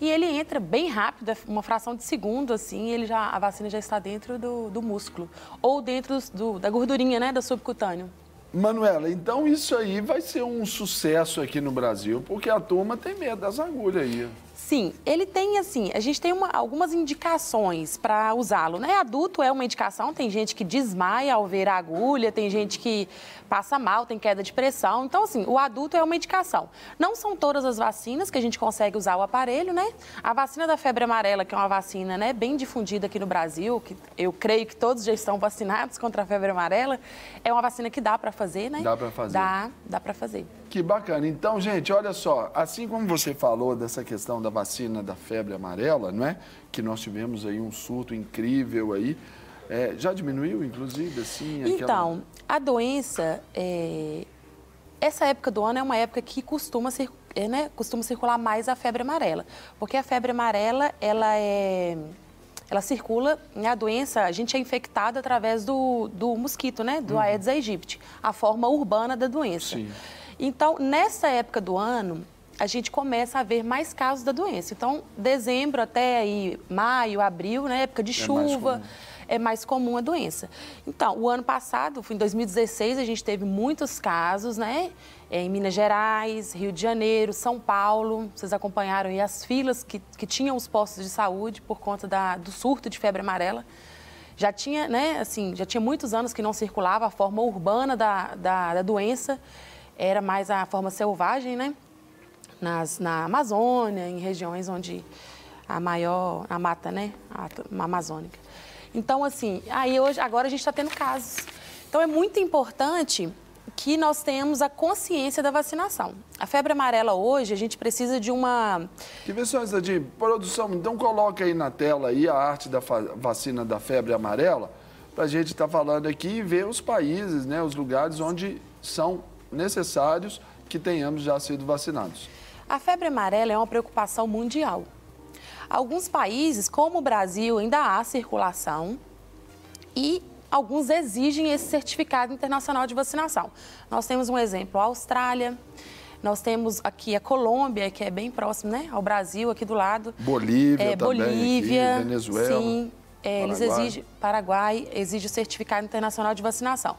e ele entra bem rápido, uma fração de segundo, assim, a vacina já está dentro do músculo, ou dentro da gordurinha, né, do subcutâneo.
Manuela, então isso aí vai ser um sucesso aqui no Brasil, porque a turma tem medo das agulhas aí.
Sim, ele tem, assim, a gente tem algumas indicações para usá-lo, né? Adulto é uma indicação, tem gente que desmaia ao ver a agulha, tem gente que passa mal, tem queda de pressão. Então, assim, o adulto é uma indicação. Não são todas as vacinas que a gente consegue usar o aparelho, né? A vacina da febre amarela, que é uma vacina, né, bem difundida aqui no Brasil, que eu creio que todos já estão vacinados contra a febre amarela, é uma vacina que dá para fazer, né?
Dá para fazer.
Dá para fazer.
Que bacana. Então, gente, olha só, assim como você falou dessa questão da vacina da febre amarela, não é? Que nós tivemos aí um surto incrível aí. Já diminuiu, inclusive, assim?
Então, a doença, essa época do ano é uma época que costuma circular mais a febre amarela. Porque a febre amarela, ela circula, a doença, a gente é infectado através do mosquito, né? Do Aedes aegypti, a forma urbana da doença.
Sim.
Então, nessa época do ano, a gente começa a ver mais casos da doença. Então, dezembro até aí, maio, abril, né? Época de chuva, é mais comum a doença. Então, o ano passado, em 2016, a gente teve muitos casos, né? Em Minas Gerais, Rio de Janeiro, São Paulo. Vocês acompanharam aí as filas que tinham os postos de saúde por conta do surto de febre amarela. Já tinha, né? Assim, já tinha muitos anos que não circulava a forma urbana da doença. Era mais a forma selvagem, né? Na Amazônia, em regiões onde a mata, né? A amazônica. Então, assim, agora a gente está tendo casos. Então, é muito importante que nós tenhamos a consciência da vacinação. A febre amarela hoje, a gente precisa de uma...
Que versões, de produção, então coloca aí na tela aí a arte da vacina da febre amarela, para a gente estar falando aqui e ver os países, né? Os lugares onde são necessários que tenhamos já sido vacinados.
A febre amarela é uma preocupação mundial. Alguns países, como o Brasil, ainda há circulação e alguns exigem esse certificado internacional de vacinação. Nós temos um exemplo, a Austrália, nós temos aqui a Colômbia, que é bem próximo, né, ao Brasil, aqui do lado.
Bolívia também, aqui, Venezuela.
Sim. Eles exigem, Paraguai exige o certificado internacional de vacinação.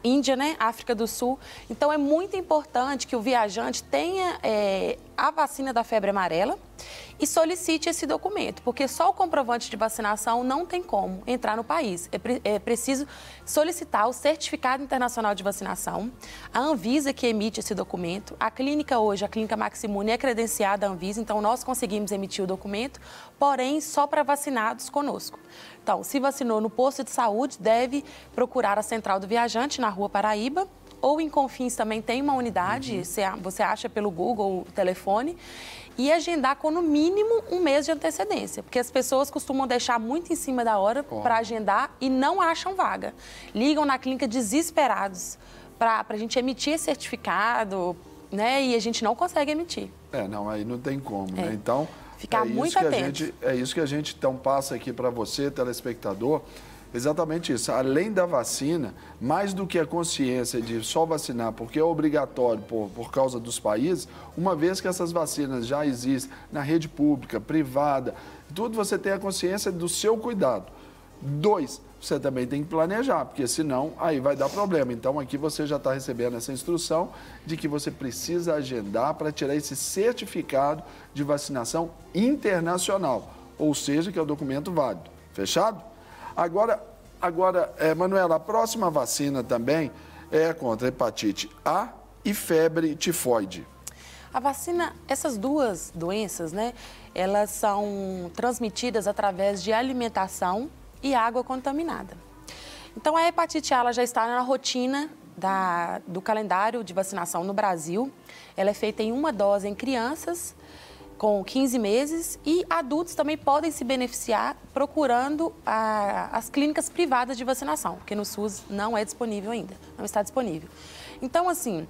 Índia, né? África do Sul. Então, é muito importante que o viajante tenha a vacina da febre amarela e solicite esse documento, porque só o comprovante de vacinação não tem como entrar no país. É preciso solicitar o certificado internacional de vacinação, a Anvisa que emite esse documento. A clínica hoje, a Clínica Maximune, é credenciada à Anvisa, então nós conseguimos emitir o documento, porém só para vacinados conosco. Então, se vacinou no posto de saúde, deve procurar a Central do Viajante, na Rua Paraíba, ou em Confins também tem uma unidade, você acha pelo Google, o telefone, e agendar com no mínimo um mês de antecedência, porque as pessoas costumam deixar muito em cima da hora para agendar e não acham vaga. Ligam na clínica desesperados para a gente emitir esse certificado, né? E a gente não consegue emitir.
Não, aí não tem como, né? Então,
ficar muito atento.
É isso que a gente então passa aqui para você, telespectador. Exatamente isso. Além da vacina, mais do que a consciência de só vacinar, porque é obrigatório por causa dos países, uma vez que essas vacinas já existem na rede pública, privada, tudo você tem a consciência do seu cuidado. 2, você também tem que planejar, porque senão aí vai dar problema. Então aqui você já está recebendo essa instrução de que você precisa agendar para tirar esse certificado de vacinação internacional, ou seja, que é o documento válido. Fechado? Agora, Manuela, a próxima vacina também é contra hepatite A e febre tifoide.
A vacina, essas duas doenças, né, elas são transmitidas através de alimentação e água contaminada. Então, a hepatite A ela já está na rotina do calendário de vacinação no Brasil. Ela é feita em uma dose em crianças com 15 meses e adultos também podem se beneficiar procurando as clínicas privadas de vacinação, porque no SUS não é disponível ainda, não está disponível. Então, assim,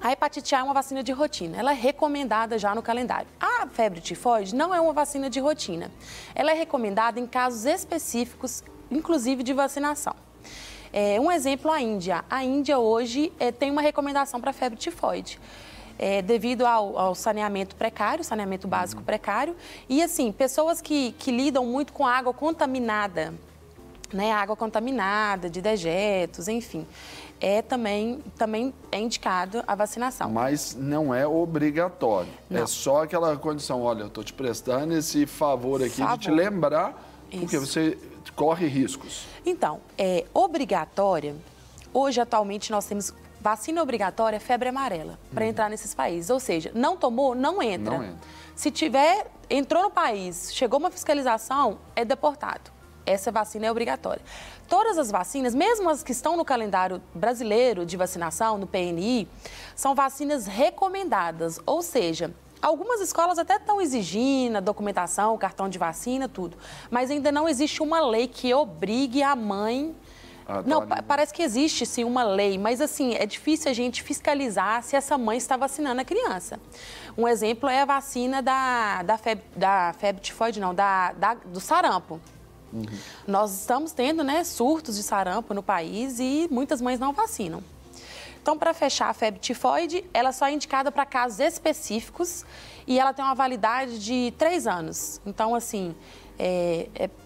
a hepatite A é uma vacina de rotina, ela é recomendada já no calendário. A febre tifoide não é uma vacina de rotina, ela é recomendada em casos específicos, inclusive de vacinação. Um exemplo, a Índia. A Índia hoje tem uma recomendação para a febre tifoide. Devido ao saneamento precário, saneamento básico precário. E, assim, pessoas que lidam muito com água contaminada, né? Água contaminada, de dejetos, enfim. Também é indicado a vacinação.
Mas não é obrigatório. Não. É só aquela condição, olha, eu estou te prestando esse favor aqui de te lembrar, porque você corre riscos. Então,
é obrigatória. Hoje, atualmente, nós temos... Vacina obrigatória é febre amarela para entrar nesses países. Ou seja, não tomou, não entra. Não entra. Se entrou no país, chegou uma fiscalização, é deportado. Essa vacina é obrigatória. Todas as vacinas, mesmo as que estão no calendário brasileiro de vacinação, no PNI, são vacinas recomendadas. Ou seja, algumas escolas até estão exigindo a documentação, o cartão de vacina, tudo. Mas ainda não existe uma lei que obrigue a mãe... Não, parece que existe sim uma lei, mas assim, é difícil a gente fiscalizar se essa mãe está vacinando a criança. Um exemplo é a vacina da febre tifoide, não, do sarampo. Nós estamos tendo, né, surtos de sarampo no país e muitas mães não vacinam. Então, para fechar, a febre tifoide, ela só é indicada para casos específicos e ela tem uma validade de 3 anos. Então, assim...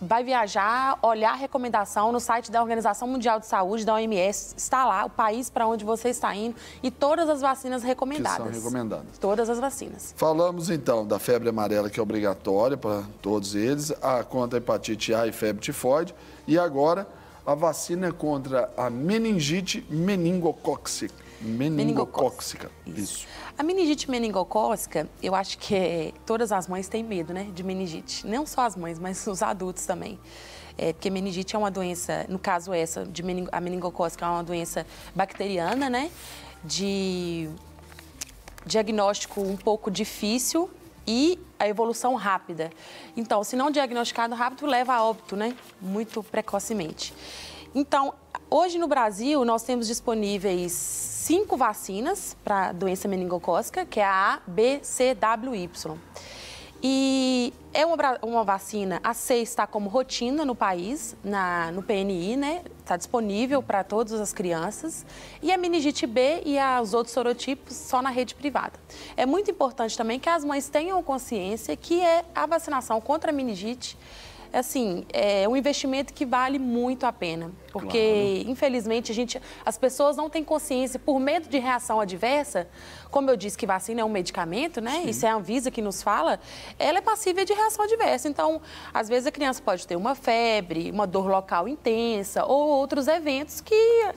vai viajar, olhar a recomendação no site da Organização Mundial de Saúde, da OMS, está lá o país para onde você está indo e todas as vacinas recomendadas.
Que são recomendadas.
Todas as vacinas.
Falamos, então, da febre amarela, que é obrigatória para todos eles, contra a hepatite A e febre tifoide, e agora a vacina contra a meningite meningocócica. Isso.
A meningite meningocócica, eu acho que todas as mães têm medo, né, de meningite. Não só as mães, mas os adultos também. Porque meningite é uma doença, no caso essa, a meningocócica é uma doença bacteriana, né, de diagnóstico um pouco difícil e a evolução rápida. Então, se não diagnosticado rápido, leva a óbito, né, muito precocemente. Então, hoje no Brasil, nós temos disponíveis 5 vacinas para a doença meningocócica, que é a A, B, C, W, Y. E é uma vacina, a C está como rotina no país, no PNI, né? Está disponível para todas as crianças. E a meningite B e os outros sorotipos só na rede privada. É muito importante também que as mães tenham consciência que a vacinação contra a meningite, assim, é um investimento que vale muito a pena, porque, claro, infelizmente, as pessoas não têm consciência, por medo de reação adversa, como eu disse que vacina é um medicamento, né? Sim. Isso é a Anvisa que nos fala, ela é passível de reação adversa. Então, às vezes a criança pode ter uma febre, uma dor local intensa ou outros eventos que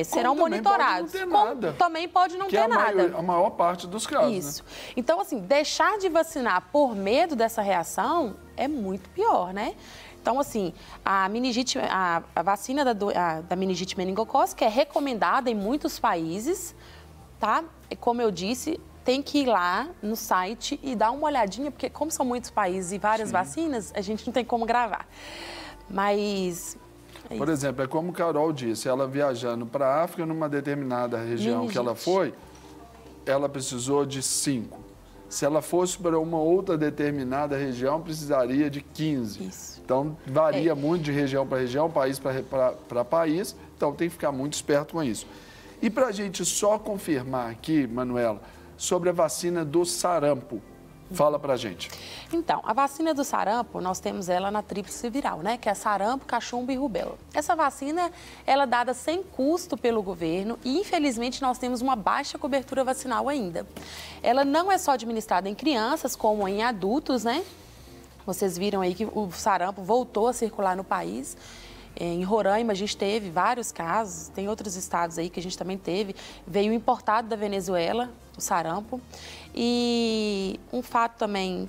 serão monitorados. Também pode não ter nada.
A maior parte dos casos.
Isso.
Né?
Então, assim, deixar de vacinar por medo dessa reação é muito pior, né? Então, assim, a vacina da meningite meningocócica é recomendada em muitos países, tá? E como eu disse, tem que ir lá no site e dar uma olhadinha, porque como são muitos países e várias vacinas, a gente não tem como gravar. Mas...
Por exemplo, é como Carol disse, ela viajando para a África, numa determinada região que ela foi, ela precisou de 5. Se ela fosse para uma outra determinada região, precisaria de 15.
Isso.
Então, varia muito de região para região, país para país. Então, tem que ficar muito esperto com isso. E para a gente só confirmar aqui, Manuela, sobre a vacina do sarampo. Fala para a gente.
Então, a vacina do sarampo, nós temos ela na tríplice viral, né? Que é sarampo, cachumba e rubéola. Essa vacina, ela é dada sem custo pelo governo e, infelizmente, nós temos uma baixa cobertura vacinal ainda. Ela não é só administrada em crianças, como em adultos, né? Vocês viram aí que o sarampo voltou a circular no país. Em Roraima, a gente teve vários casos, tem outros estados aí que a gente também teve. Veio importado da Venezuela, o sarampo. E um fato também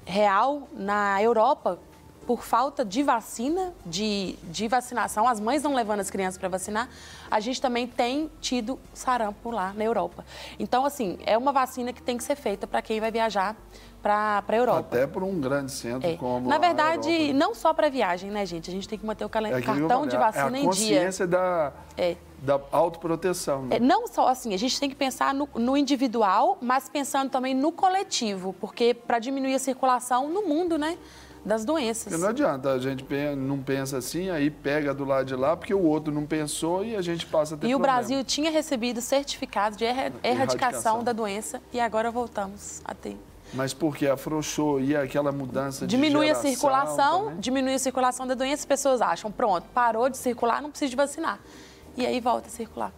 real, na Europa, por falta de vacina, de vacinação, as mães não levando as crianças para vacinar, a gente também tem tido sarampo lá na Europa. Então, assim, é uma vacina que tem que ser feita para quem vai viajar para a Europa.
Até por um grande centro como
na verdade,
a Europa.
Não só para viagem, né, gente? A gente tem que manter o cartão de vacina em dia.
É a consciência da autoproteção. Né?
Não só assim, a gente tem que pensar no individual, mas pensando também no coletivo, porque para diminuir a circulação no mundo, né, das doenças.
Porque não adianta, a gente não pensa assim, aí pega do lado de lá, porque o outro não pensou e a gente passa a ter problema.
O Brasil tinha recebido certificado de erradicação da doença e agora voltamos a ter.
Mas porque afrouxou e aquela mudança
diminui
de
a circulação, diminui a circulação da doença, as pessoas acham, pronto, parou de circular, não precisa de vacinar. E aí volta a circular.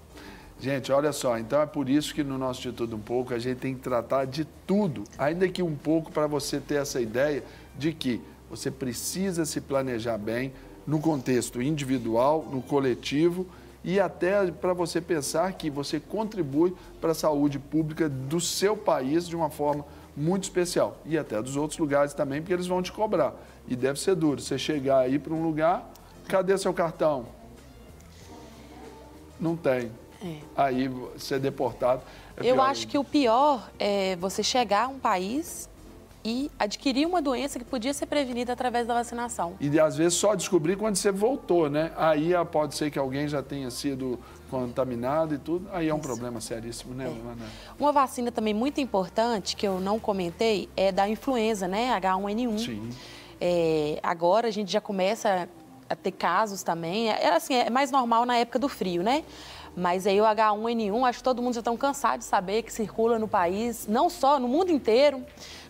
Gente, olha só, então é por isso que no nosso De Tudo Um Pouco a gente tem que tratar de tudo, ainda que um pouco para você ter essa ideia de que você precisa se planejar bem no contexto individual, no coletivo e até para você pensar que você contribui para a saúde pública do seu país de uma forma muito especial e até dos outros lugares também, porque eles vão te cobrar. E deve ser duro. Você chegar aí para um lugar, cadê seu cartão? Não tem. Aí ser deportado.
Eu acho que o pior é você chegar a um país e adquirir uma doença que podia ser prevenida através da vacinação.
E às vezes só descobrir quando você voltou, né? Aí pode ser que alguém já tenha sido contaminado e tudo. Aí é um problema seríssimo, né, Ana?
Uma vacina também muito importante, que eu não comentei, é da influenza, né? H1N1.
Sim.
Agora a gente já começa a ter casos também. É mais normal na época do frio, né? Mas aí o H1N1, acho que todo mundo já está cansado de saber que circula no país, não só, no mundo inteiro.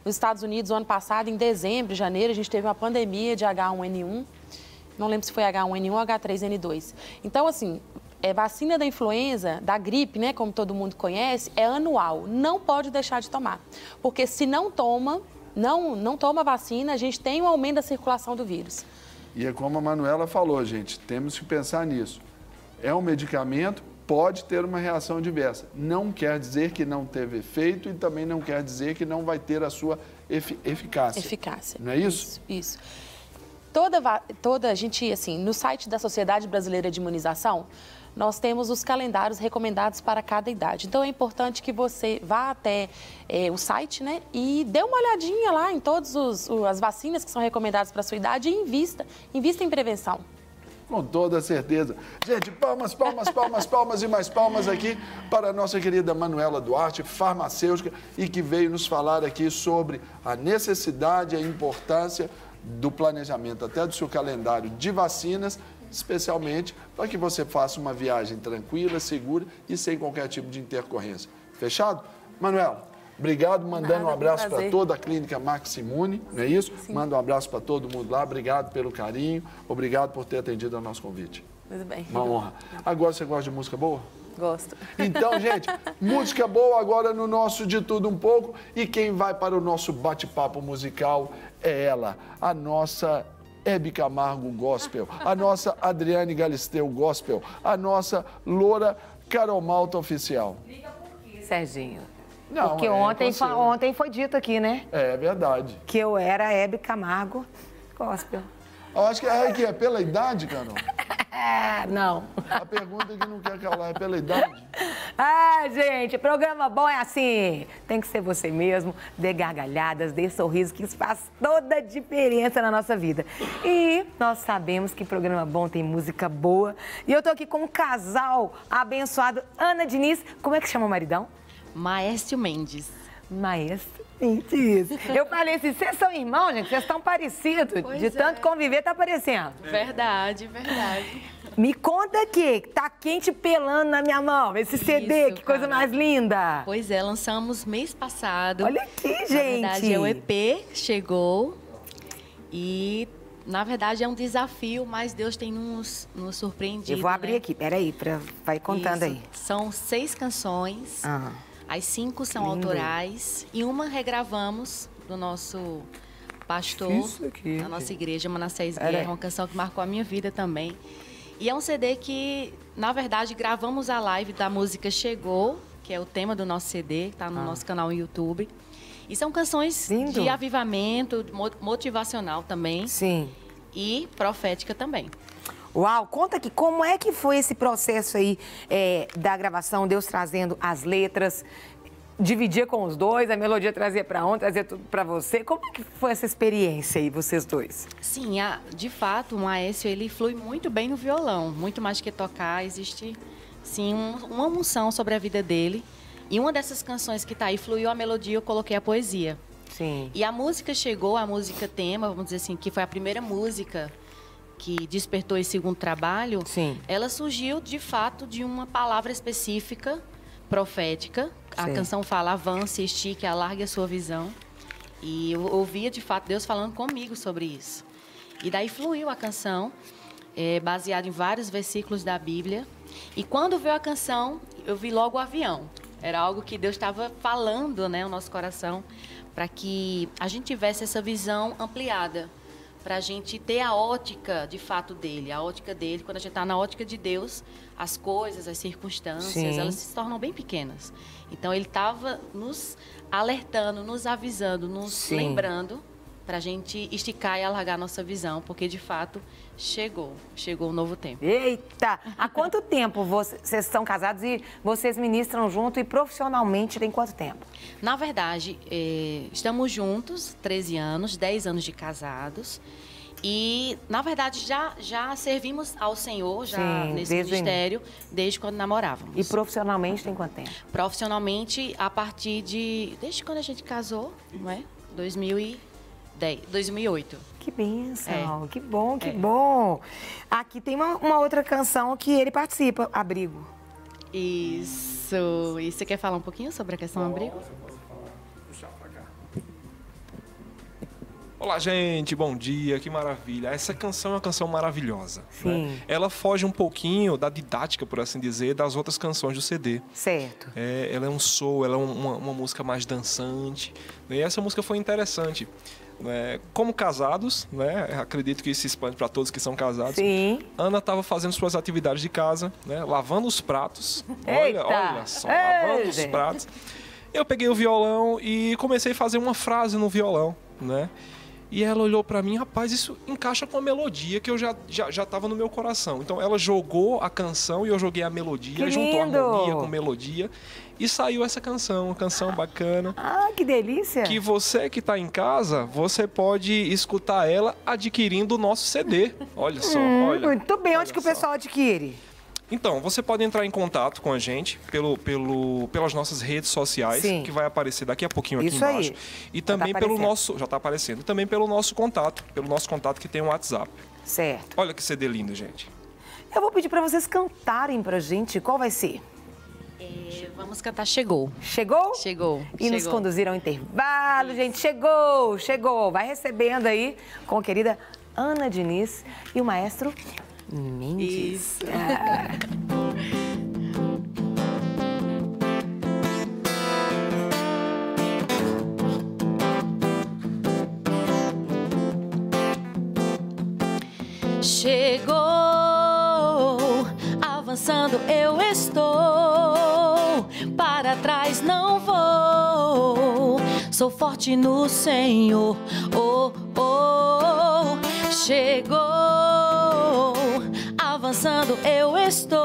Nos Estados Unidos, o ano passado, em dezembro, janeiro, a gente teve uma pandemia de H1N1. Não lembro se foi H1N1 ou H3N2. Então, assim, vacina da influenza, da gripe, né, como todo mundo conhece, é anual. Não pode deixar de tomar. Porque se não toma, não toma vacina, a gente tem um aumento da circulação do vírus.
E é como a Manuela falou, gente, temos que pensar nisso. É um medicamento, pode ter uma reação adversa. Não quer dizer que não teve efeito e também não quer dizer que não vai ter a sua eficácia. Não é isso?
Isso. Toda a gente, assim, no site da Sociedade Brasileira de Imunização, nós temos os calendários recomendados para cada idade. Então, é importante que você vá até o site, né, e dê uma olhadinha lá em todas as vacinas que são recomendadas para a sua idade e invista em prevenção.
Com toda certeza. Gente, palmas, palmas, palmas, palmas e mais palmas aqui para a nossa querida Manuela Duarte, farmacêutica, e que veio nos falar aqui sobre a necessidade e a importância do planejamento, até do seu calendário de vacinas, especialmente para que você faça uma viagem tranquila, segura e sem qualquer tipo de intercorrência. Fechado? Manuela, obrigado, mandando um abraço para toda a clínica Maximune, não é isso? Sim. Manda um abraço para todo mundo lá, obrigado pelo carinho, obrigado por ter atendido ao nosso convite.
Tudo bem.
Uma honra. Agora você gosta de música boa?
Gosto.
Então, gente, música boa agora no nosso De Tudo Um Pouco, e quem vai para o nosso bate-papo musical é ela, a nossa Hebe Camargo Gospel, a nossa Adriane Galisteu Gospel, a nossa Loura Carol Malta Oficial.
Liga por quê, Serginho?
Não,
porque ontem foi dito aqui, né?
É verdade.
Que eu era Hebe Camargo Gospel.
Eu acho que é pela idade, Carol.
Não.
A pergunta que não quer calar é pela idade.
Gente, programa bom é assim. Tem que ser você mesmo, dê gargalhadas, dê sorriso, que isso faz toda a diferença na nossa vida. E nós sabemos que programa bom tem música boa. E eu tô aqui com um casal abençoado, Ana Diniz. Como é que chama o maridão?
Maestro Mendes.
Maestro Mendes. Eu falei assim, vocês são irmãos, gente? Vocês estão parecidos. De tanto conviver, tá parecendo.
Verdade, verdade.
Me conta aqui, tá quente pelando na minha mão, esse CD, que coisa mais linda.
Pois é, lançamos mês passado.
Olha aqui, gente.
Na verdade, o EP chegou e... Na verdade, é um desafio, mas Deus tem nos surpreendido.
Eu vou abrir aqui, peraí, vai contando aí.
São 6 canções, as 5 são autorais e uma regravamos do nosso pastor, da nossa igreja, Manassés Guerra, uma canção que marcou a minha vida também. E é um CD que, na verdade, gravamos a live da música Chegou, que é o tema do nosso CD, que está no nosso canal no YouTube. E são canções de avivamento, motivacional também.
Sim.
e profética também.
Uau, conta aqui, como é que foi esse processo aí da gravação, Deus trazendo as letras, dividia com os dois, a melodia trazia para um, trazia tudo para você. Como é que foi essa experiência aí, vocês dois?
Sim, de fato, o Maécio, ele flui muito bem no violão, muito mais que tocar, existe, sim, uma unção sobre a vida dele. E uma dessas canções que tá aí, fluiu a melodia, eu coloquei a poesia.
Sim.
E a música chegou, a música tema, vamos dizer assim, que foi a primeira música que despertou esse segundo trabalho. Sim. Ela surgiu, de fato, de uma palavra específica, profética. A canção fala, avance, estique, alargue a sua visão. E eu ouvia, de fato, Deus falando comigo sobre isso. E daí fluiu a canção, baseada em vários versículos da Bíblia. E quando veio a canção, eu vi logo o avião. Era algo que Deus estava falando, né, no nosso coração, para que a gente tivesse essa visão ampliada, para a gente ter a ótica, de fato, dele. A ótica dele, quando a gente está na ótica de Deus, as coisas, as circunstâncias, elas se tornam bem pequenas. Então, ele estava nos alertando, nos avisando, nos lembrando, para a gente esticar e alargar a nossa visão, porque, de fato, chegou um novo tempo.
Eita! Há quanto tempo vocês estão casados e vocês ministram junto e profissionalmente tem quanto tempo?
Na verdade, estamos juntos, 13 anos, 10 anos de casados. E, na verdade, já servimos ao Senhor, nesse ministério, desde quando namorávamos.
E profissionalmente tem quanto tempo?
Profissionalmente, a partir de... Desde quando a gente casou, não é? 2008.
Que bênção, que bom, que bom. Aqui tem uma outra canção que ele participa, Abrigo.
Isso. E você quer falar um pouquinho sobre a questão Abrigo?
Olá, gente, bom dia, que maravilha. Essa canção é uma canção maravilhosa.
Sim.
Né? Ela foge um pouquinho da didática, por assim dizer, das outras canções do CD.
Certo.
Ela é um soul, ela é uma música mais dançante. Né? E essa música foi interessante. Né? Como casados, né? Acredito que isso se expande para todos que são casados.
Sim.
Ana estava fazendo suas atividades de casa, né? Lavando os pratos.
Eita.
Olha só, lavando os pratos. Eu peguei o violão e comecei a fazer uma frase no violão, né? E ela olhou pra mim, rapaz, isso encaixa com a melodia que eu já tava no meu coração. Então ela jogou a canção e eu joguei a melodia, juntou a harmonia com melodia e saiu essa canção, uma canção bacana.
Ah, que delícia!
Que você que tá em casa, você pode escutar ela adquirindo o nosso CD. Olha só, olha.
Muito bem, onde que o pessoal adquire?
Então, você pode entrar em contato com a gente pelas nossas redes sociais, que vai aparecer daqui a pouquinho aqui embaixo. E também pelo nosso... Já está aparecendo. E também pelo nosso contato que tem um WhatsApp.
Certo.
Olha que CD lindo, gente.
Eu vou pedir para vocês cantarem pra gente. Qual vai ser?
Vamos cantar Chegou.
Chegou?
Chegou.
E nos conduzir ao intervalo, gente. Chegou. Vai recebendo aí com a querida Ana Diniz e o maestro Mendes.
Isso. Chegou, avançando eu estou, para trás não vou, sou forte no Senhor. Chegou, avançando eu estou,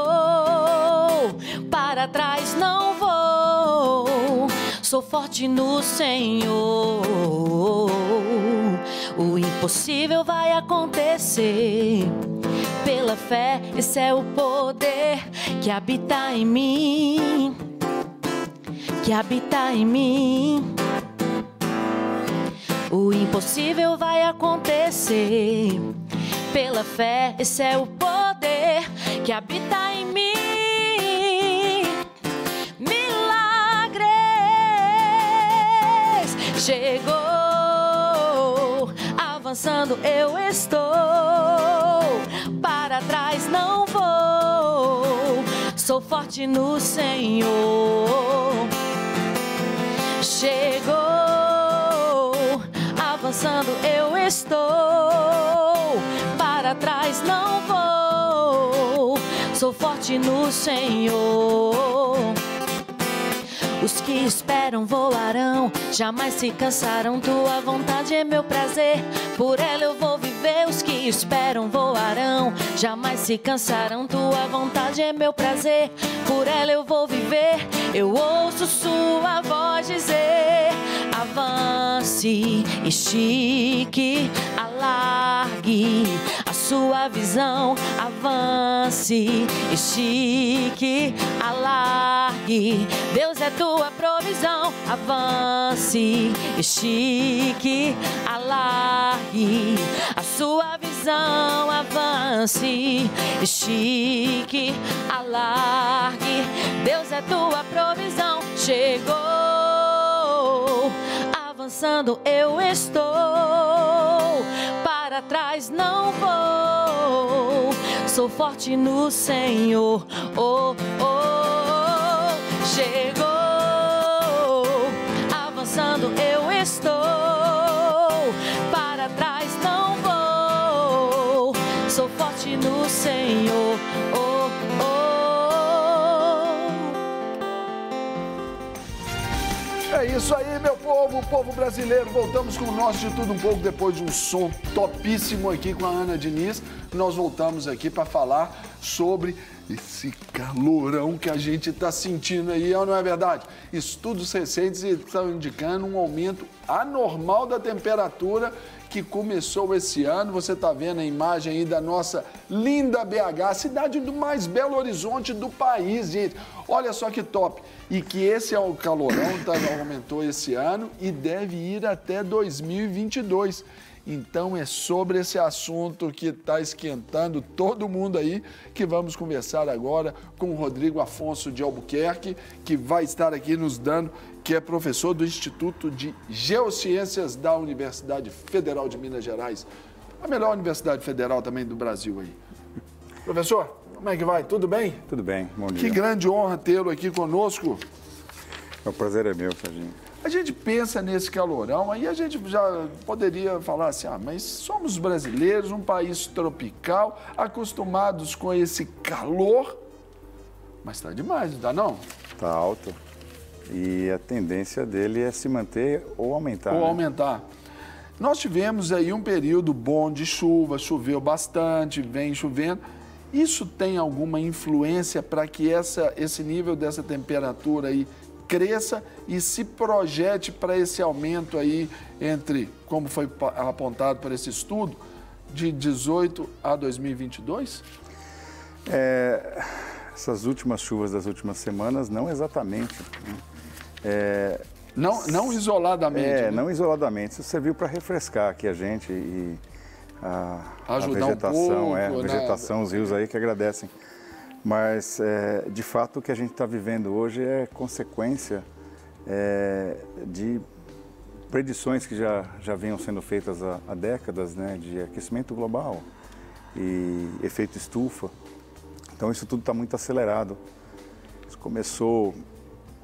para trás não vou, sou forte no Senhor. O impossível vai acontecer, pela fé, esse é o poder que habita em mim, que habita em mim. O impossível vai acontecer, pela fé, esse é o poder que habita em mim. Milagres chegou, avançando eu estou, para trás não vou, sou forte no Senhor. Chegou, avançando eu estou, para trás não vou, sou forte no Senhor.
Os que esperam voarão, jamais se cansarão. Tua vontade é meu prazer, por ela eu vou viver. Os que esperam voarão, jamais se cansarão. Tua vontade é meu prazer, por ela eu vou viver. Eu ouço sua voz dizer: avance, estique, alargue a sua visão. Avance, estique, alargue. Deus é tua provisão. Avance, estique, alargue a sua visão. Avance, estique, alargue. Deus é tua provisão. Chegou, avançando eu estou, para trás não vou. Sou forte no Senhor. Oh, oh, oh. Chegou, avançando eu estou, para trás não vou. Sou forte no Senhor. Oh, oh.
É isso aí, meu povo brasileiro. Voltamos com o nosso De Tudo Um Pouco depois de um som topíssimo aqui com a Ana Diniz. Nós voltamos aqui para falar sobre esse calorão que a gente está sentindo aí, não é verdade? Estudos recentes estão indicando um aumento anormal da temperatura que começou esse ano. Você está vendo a imagem aí da nossa linda BH, cidade do mais Belo Horizonte do país, gente. Olha só que top. E que esse é o calorão, aumentou esse ano e deve ir até 2022. Então é sobre esse assunto que está esquentando todo mundo aí que vamos conversar agora com o Rodrigo Afonso de Albuquerque, que vai estar aqui nos dando, que é professor do Instituto de Geociências da Universidade Federal de Minas Gerais, a melhor universidade federal também do Brasil aí. Professor, como é que vai? Tudo bem?
Tudo bem, bom dia.
Que grande honra tê-lo aqui conosco.
O prazer é meu, Serginho.
A gente pensa nesse calorão, aí a gente já poderia falar assim, mas somos brasileiros, um país tropical, acostumados com esse calor, mas está demais, não está não?
Está alto e a tendência dele é se manter ou aumentar.
Ou aumentar. Nós tivemos aí um período bom de chuva, choveu bastante, vem chovendo. Isso tem alguma influência para que esse nível dessa temperatura aí cresça e se projete para esse aumento aí entre, como foi apontado por esse estudo, de 18 a 2022?
Essas últimas chuvas das últimas semanas, não exatamente.
Não isoladamente. Né?
Não isoladamente. Isso serviu para refrescar aqui a gente e
ajudar
a vegetação,
um pouco,
a vegetação, os rios aí que agradecem. Mas, de fato, o que a gente está vivendo hoje é consequência de predições que já venham sendo feitas há décadas, né, de aquecimento global e efeito estufa. Então, isso tudo está muito acelerado. Isso começou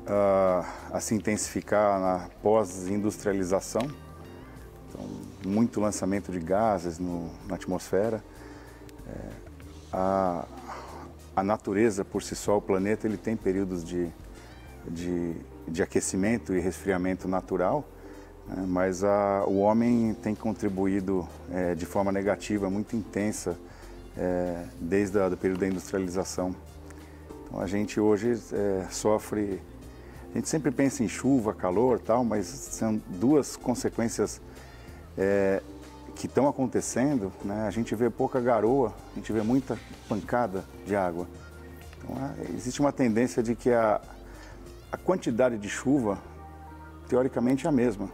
a se intensificar na pós-industrialização. Então, muito lançamento de gases na atmosfera. A natureza, por si só, o planeta, ele tem períodos de aquecimento e resfriamento natural, né? Mas o homem tem contribuído de forma negativa, muito intensa, desde o período da industrialização. Então, a gente hoje sofre... A gente sempre pensa em chuva, calor, tal, mas são duas consequências que estão acontecendo, né? A gente vê pouca garoa, a gente vê muita pancada de água. Então, existe uma tendência de que a quantidade de chuva, teoricamente, é a mesma,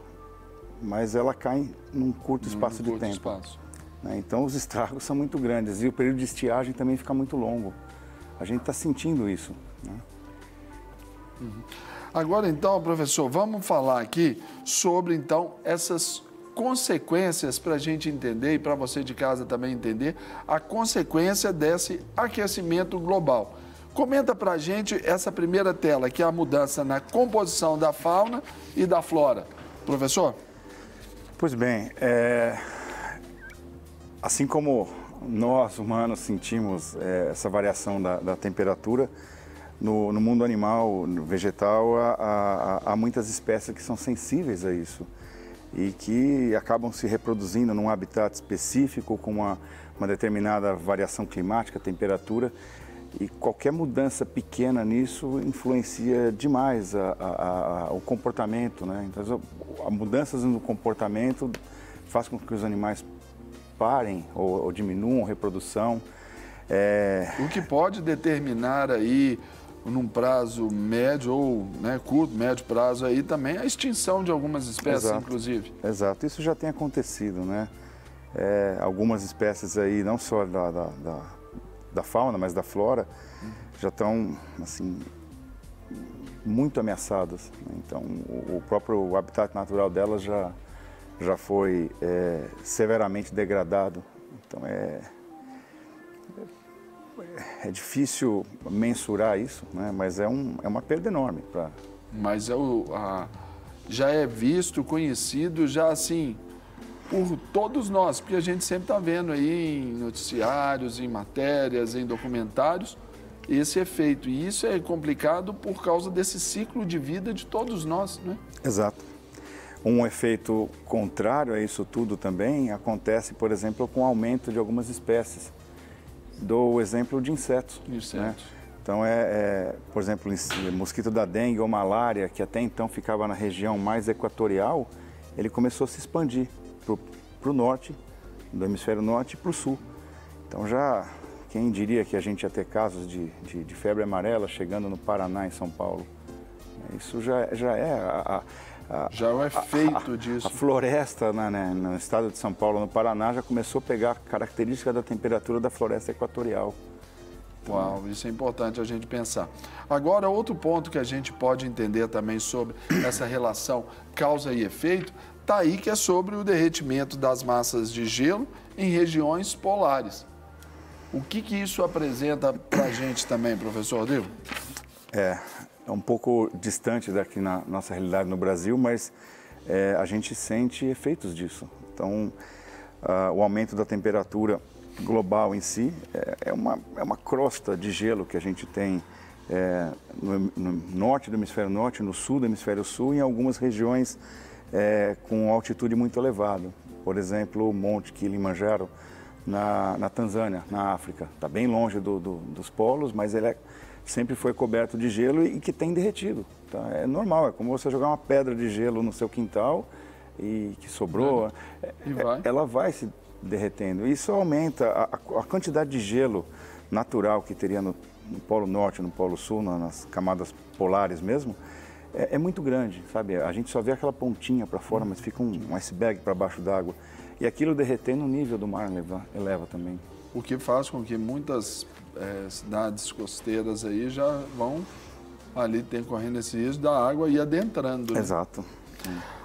mas ela cai num curto espaço de tempo. Né? Então, os estragos são muito grandes e o período de estiagem também fica muito longo. A gente está sentindo isso. Né?
Agora, então, professor, vamos falar aqui sobre, então, essas consequências para a gente entender e para você de casa também entender a consequência desse aquecimento global. Comenta para a gente essa primeira tela, que é a mudança na composição da fauna e da flora. Professor?
Pois bem, assim como nós, humanos, sentimos essa variação da temperatura, no mundo animal, no vegetal, há muitas espécies que são sensíveis a isso e que acabam se reproduzindo num habitat específico com uma determinada variação climática, temperatura, e qualquer mudança pequena nisso influencia demais o comportamento, né? Então, mudanças no comportamento faz com que os animais parem ou diminuam a reprodução.
O que pode determinar aí, num prazo médio ou curto, médio prazo aí também, a extinção de algumas espécies,
Exato.
Inclusive.
Exato, isso já tem acontecido, né? Algumas espécies aí, não só da fauna, mas da flora, já estão, assim, muito ameaçadas. Então, o próprio habitat natural delas já foi severamente degradado. Então, é difícil mensurar isso, né? Mas é uma perda enorme.
Mas já é visto, conhecido, já assim, por todos nós, porque a gente sempre está vendo aí em noticiários, em matérias, em documentários, esse efeito. E isso é complicado por causa desse ciclo de vida de todos nós, né?
Exato. Um efeito contrário a isso tudo também acontece, por exemplo, com o aumento de algumas espécies. Dou o exemplo de insetos. Né? Então, por exemplo, mosquito da dengue ou malária, que até então ficava na região mais equatorial, ele começou a se expandir para o norte, do hemisfério norte e para o sul. Então, quem diria que a gente ia ter casos de febre amarela chegando no Paraná, em São Paulo? Isso já é
o efeito disso.
A floresta no estado de São Paulo, no Paraná, já começou a pegar características da temperatura da floresta equatorial.
Uau, isso é importante a gente pensar. Agora, outro ponto que a gente pode entender também sobre essa relação causa e efeito, está aí que é sobre o derretimento das massas de gelo em regiões polares. O que isso apresenta para a gente também, professor Rodrigo?
É um pouco distante daqui na nossa realidade no Brasil, mas a gente sente efeitos disso. Então, o aumento da temperatura global em si é uma crosta de gelo que a gente tem no norte do hemisfério norte, no sul do hemisfério sul, em algumas regiões com altitude muito elevada. Por exemplo, o Monte Kilimanjaro, na Tanzânia, na África. Está bem longe dos polos, mas ele sempre foi coberto de gelo e que tem derretido. Tá? É normal, é como você jogar uma pedra de gelo no seu quintal e que sobrou, ela vai se derretendo. Isso aumenta a quantidade de gelo natural que teria no Polo Norte, no Polo Sul, nas camadas polares mesmo, é muito grande, sabe? A gente só vê aquela pontinha para fora, mas fica um iceberg para baixo d'água. E aquilo derretendo, o nível do mar eleva também.
O que faz com que muitas cidades costeiras aí já vão ali correndo esse risco da água e adentrando. Né?
Exato.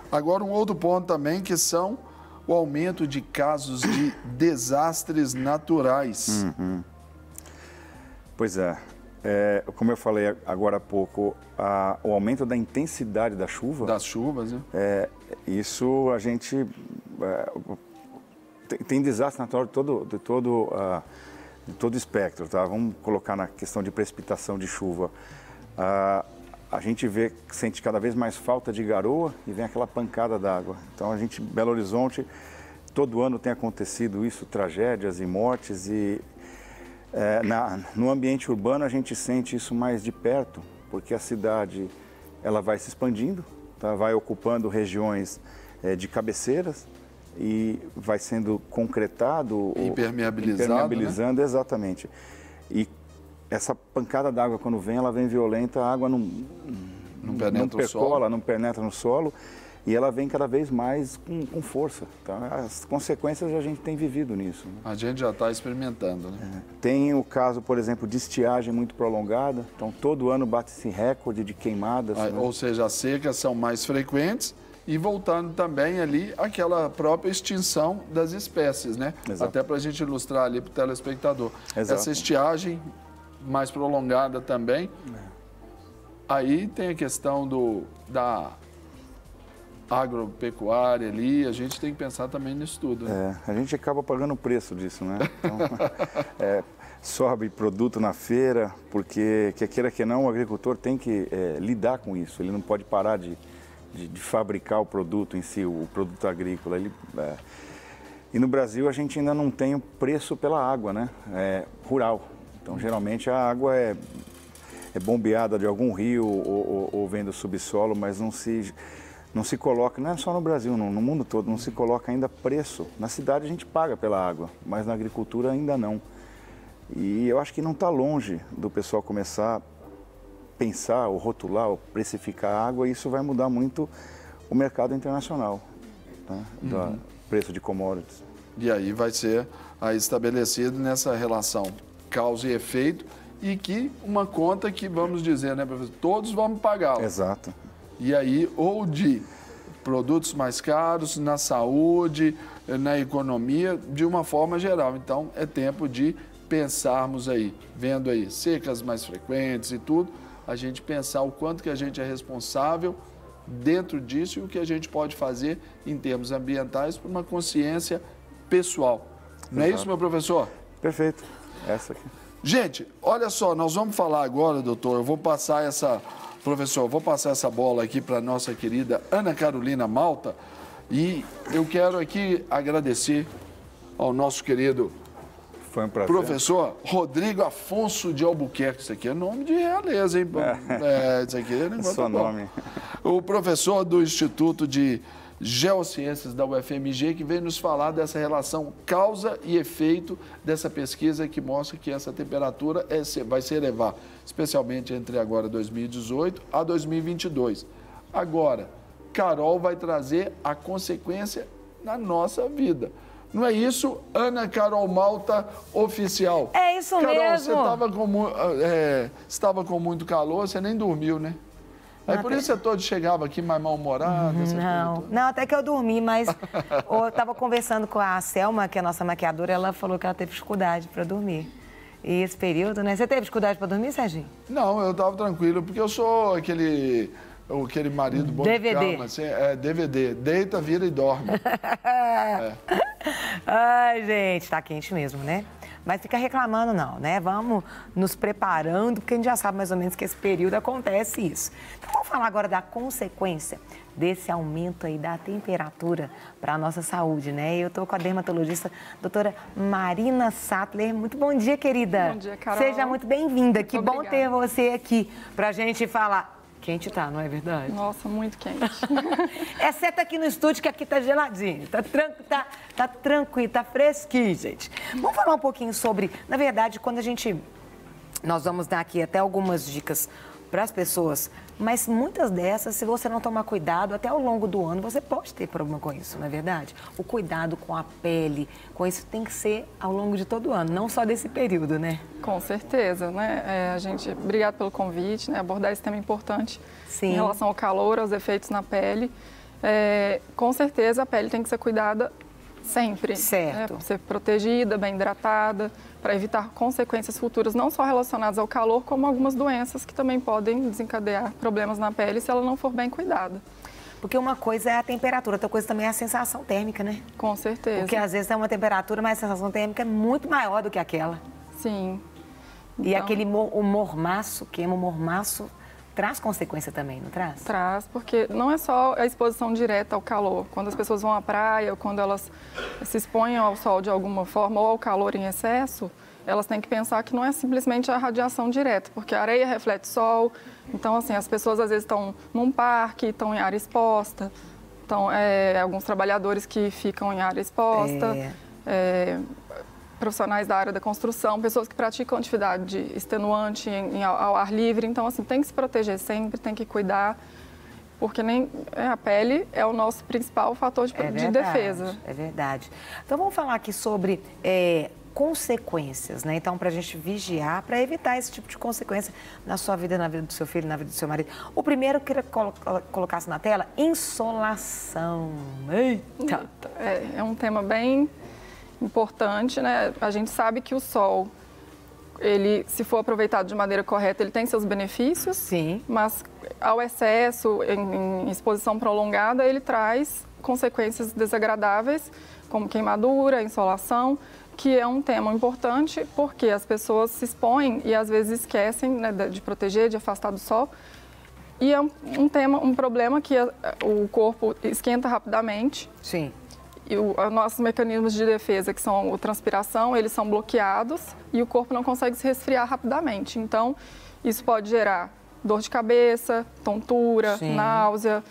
Agora, um outro ponto também que são o aumento de casos de desastres naturais.
Uhum. Pois como eu falei agora há pouco, o aumento da intensidade da chuva...
Das chuvas, né?
Isso a gente... tem desastre natural de todo espectro, tá? Vamos colocar na questão de precipitação de chuva. A gente sente cada vez mais falta de garoa e vem aquela pancada d'água. Então, Belo Horizonte, todo ano tem acontecido isso, tragédias e mortes. E no ambiente urbano a gente sente isso mais de perto, porque a cidade ela vai se expandindo, tá? Vai ocupando regiões de cabeceiras e vai sendo concretado, impermeabilizando, né? Exatamente. E essa pancada d'água, quando ela vem violenta, a água não percola, não penetra no solo e ela vem cada vez mais com força. Tá? As consequências a gente tem vivido nisso. Né?
A gente já está experimentando, né?
Tem o caso, por exemplo, de estiagem muito prolongada. Então, todo ano bate-se recorde de queimadas.
Né? Ou seja, as secas são mais frequentes e voltando também ali aquela própria extinção das espécies, né?
Exato.
Até para a gente ilustrar ali para o telespectador.
Exato.
Essa estiagem mais prolongada também. Aí tem a questão da agropecuária ali, a gente tem que pensar também nisso tudo. Né?
A gente acaba pagando o preço disso, né? Então, sobe produto na feira, porque, quer queira que não, o agricultor tem que lidar com isso. Ele não pode parar de fabricar o produto em si, o produto agrícola. E no Brasil a gente ainda não tem o preço pela água, né? Rural. Então, geralmente a água é bombeada de algum rio ou vem do subsolo, mas não se coloca, não é só no Brasil, no mundo todo, não se coloca ainda preço. Na cidade a gente paga pela água, mas na agricultura ainda não. E eu acho que não está longe do pessoal começar a pensar, ou rotular, ou precificar a água, e isso vai mudar muito o mercado internacional, né? Do preço de commodities.
E aí vai ser estabelecido nessa relação causa e efeito, e que uma conta que, vamos dizer, né, professor, todos vamos pagá-la.
Exato.
E aí, ou de produtos mais caros, na saúde, na economia, de uma forma geral. Então, é tempo de pensarmos aí, vendo aí secas mais frequentes e tudo, a gente pensar o quanto que a gente é responsável dentro disso e o que a gente pode fazer em termos ambientais por uma consciência pessoal. Não é isso, meu professor?
Perfeito. Essa aqui.
Gente, olha só, nós vamos falar agora, doutor, eu vou passar essa bola aqui para a nossa querida Ana Carolina Malta, e eu quero aqui agradecer ao nosso querido professor Rodrigo Afonso de Albuquerque. Isso aqui é nome de realeza, hein? Isso aqui é negócio
Só nome.
O professor do Instituto de Geociências da UFMG, que veio nos falar dessa relação causa e efeito dessa pesquisa que mostra que essa temperatura vai se elevar, especialmente entre agora 2018 a 2022. Agora, Carol vai trazer a consequência na nossa vida. Não é isso, Ana Carol Malta, oficial?
É isso
Carol,
mesmo.
Você estava com muito calor, você nem dormiu, né? Aí por isso você todo chegava aqui mais mal-humorado?
Não, até que eu dormi, mas eu estava conversando com a Selma, que é a nossa maquiadora, ela falou que ela teve dificuldade para dormir. E esse período, né? Você teve dificuldade para dormir, Serginho?
Não, eu estava tranquilo, porque eu sou aquele marido bom
DVD.
de cama. Assim, DVD, deita, vira e dorme.
Ai, gente, tá quente mesmo, né? Mas fica reclamando não, né? Vamos nos preparando, porque a gente já sabe mais ou menos que esse período acontece isso. Então vamos falar agora da consequência desse aumento aí da temperatura para a nossa saúde, né? Eu estou com a dermatologista doutora Marina Sattler. Muito bom dia, querida.
Bom dia, Carol.
Seja muito bem-vinda. Que bom
Obrigada.
ter você aqui para a gente falar. Quente tá, não é verdade?
Nossa, muito quente.
Exceto aqui no estúdio, que aqui tá geladinho. Tá tranquilo, tá fresquinho, gente. Vamos falar um pouquinho sobre, na verdade, nós vamos dar aqui até algumas dicas para as pessoas, mas muitas dessas, se você não tomar cuidado, até ao longo do ano, você pode ter problema com isso, não é verdade? O cuidado com a pele, com isso tem que ser ao longo de todo o ano, não só desse período, né?
Com certeza, né? Obrigado pelo convite, né? Abordar esse tema importante.
Sim.
Em relação ao calor, aos efeitos na pele. Com certeza, a pele tem que ser cuidada sempre.
Certo.
Né? Ser protegida, bem hidratada, para evitar consequências futuras, não só relacionadas ao calor, como algumas doenças que também podem desencadear problemas na pele se ela não for bem cuidada.
Porque uma coisa é a temperatura, outra coisa também é a sensação térmica, né?
Com certeza.
Porque às vezes tem uma temperatura, mas a sensação térmica é muito maior do que aquela.
Sim.
E aquele o mormaço, queima o mormaço, traz consequência também, não traz?
Traz, porque não é só a exposição direta ao calor. Quando as pessoas vão à praia, ou quando elas se expõem ao sol de alguma forma, ou ao calor em excesso, elas têm que pensar que não é simplesmente a radiação direta, porque a areia reflete sol. Então, assim, as pessoas às vezes estão num parque, estão em área exposta. Então, alguns trabalhadores que ficam em área exposta. Profissionais da área da construção, pessoas que praticam atividade extenuante ao ar livre. Então, assim, tem que se proteger sempre, tem que cuidar, porque a pele é o nosso principal fator de defesa.
É verdade. Então, vamos falar aqui sobre consequências, né? Então, para a gente vigiar, para evitar esse tipo de consequência na sua vida, na vida do seu filho, na vida do seu marido. O primeiro que eu queria colocasse na tela, insolação. Eita!
É um tema bem importante, né? A gente sabe que o sol, se for aproveitado de maneira correta, ele tem seus benefícios.
Sim.
Mas ao excesso, em exposição prolongada, ele traz consequências desagradáveis, como queimadura, insolação. que é um tema importante porque as pessoas se expõem e às vezes esquecem, né, de proteger, de afastar do sol. E é um problema que o corpo esquenta rapidamente.
Sim.
E os nossos mecanismos de defesa, que são a transpiração, eles são bloqueados e o corpo não consegue se resfriar rapidamente. Então, isso pode gerar dor de cabeça, tontura, náusea,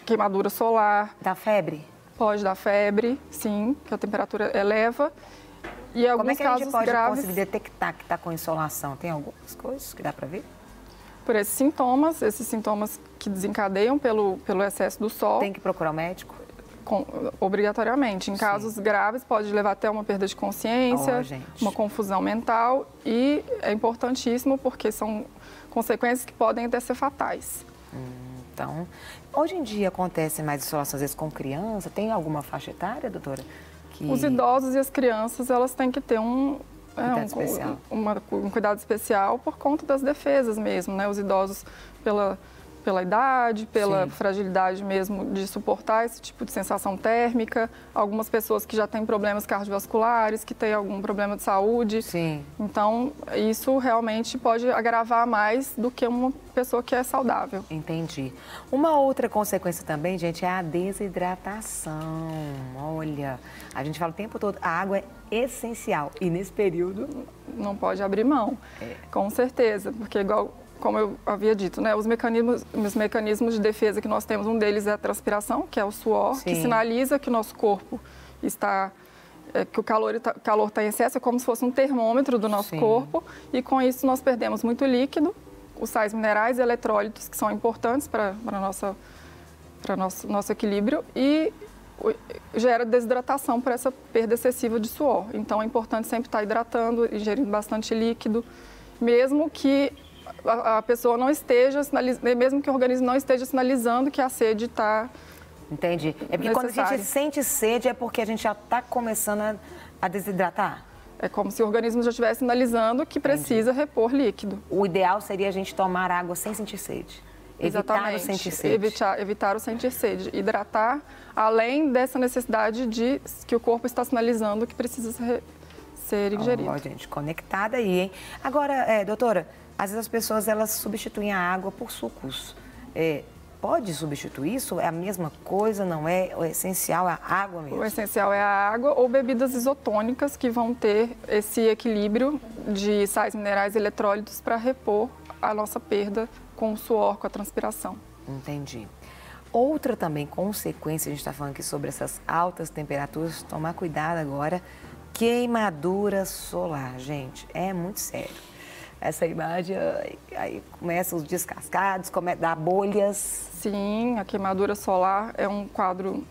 queimadura solar.
Dá febre?
Pode dar febre, sim, que a temperatura eleva. E
como é que a gente pode
graves,
conseguir detectar que está com insolação? Tem algumas coisas que dá para ver?
Por esses sintomas que desencadeiam pelo excesso do sol.
Tem que procurar o médico?
Obrigatoriamente. Em casos graves, pode levar até uma perda de consciência, uma confusão mental. E é importantíssimo porque são consequências que podem até ser fatais.
Então, hoje em dia acontece mais insolação, às vezes, com criança. Tem alguma faixa etária, doutora?
Os idosos e as crianças, elas têm que ter um cuidado especial por conta das defesas mesmo, né? Os idosos pela idade, pela fragilidade mesmo de suportar esse tipo de sensação térmica. Algumas pessoas que já têm problemas cardiovasculares, que têm algum problema de saúde.
Sim.
Então, isso realmente pode agravar mais do que uma pessoa que é saudável.
Entendi. Uma outra consequência também, gente, é a desidratação. Olha, a gente fala o tempo todo, a água é essencial. E nesse período...
Não pode abrir mão, com certeza, porque igual... Como eu havia dito, né, os mecanismos de defesa que nós temos, um deles é a transpiração, que é o suor, que sinaliza que o nosso corpo está, que o calor está em excesso, é como se fosse um termômetro do nosso corpo, e com isso nós perdemos muito líquido, os sais minerais e eletrólitos, que são importantes para nosso equilíbrio, e gera desidratação por essa perda excessiva de suor. Então é importante sempre estar hidratando, ingerindo bastante líquido, mesmo que a pessoa não esteja sinalizando, mesmo que o organismo não esteja sinalizando que a sede está...
Entendi. É porque quando a gente sente sede é porque a gente já está começando a desidratar?
É como se o organismo já estivesse sinalizando que precisa repor líquido.
O ideal seria a gente tomar água sem sentir sede. Evitar o sentir sede.
Evitar o sentir sede. Hidratar, além dessa necessidade de que o corpo está sinalizando que precisa ser ingerido.
Ó, gente, conectada aí, hein? Agora, doutora... Às vezes as pessoas, elas substituem a água por sucos. Pode substituir isso? É a mesma coisa, não é? O essencial é a água mesmo?
O essencial é a água ou bebidas isotônicas que vão ter esse equilíbrio de sais minerais e eletrólitos para repor a nossa perda com o suor, com a transpiração.
Entendi. Outra também consequência, a gente está falando aqui sobre essas altas temperaturas, tomar cuidado agora, queimadura solar, gente, é muito sério. Essa imagem, aí começam os descascados, dá bolhas.
Sim, a queimadura solar é um quadro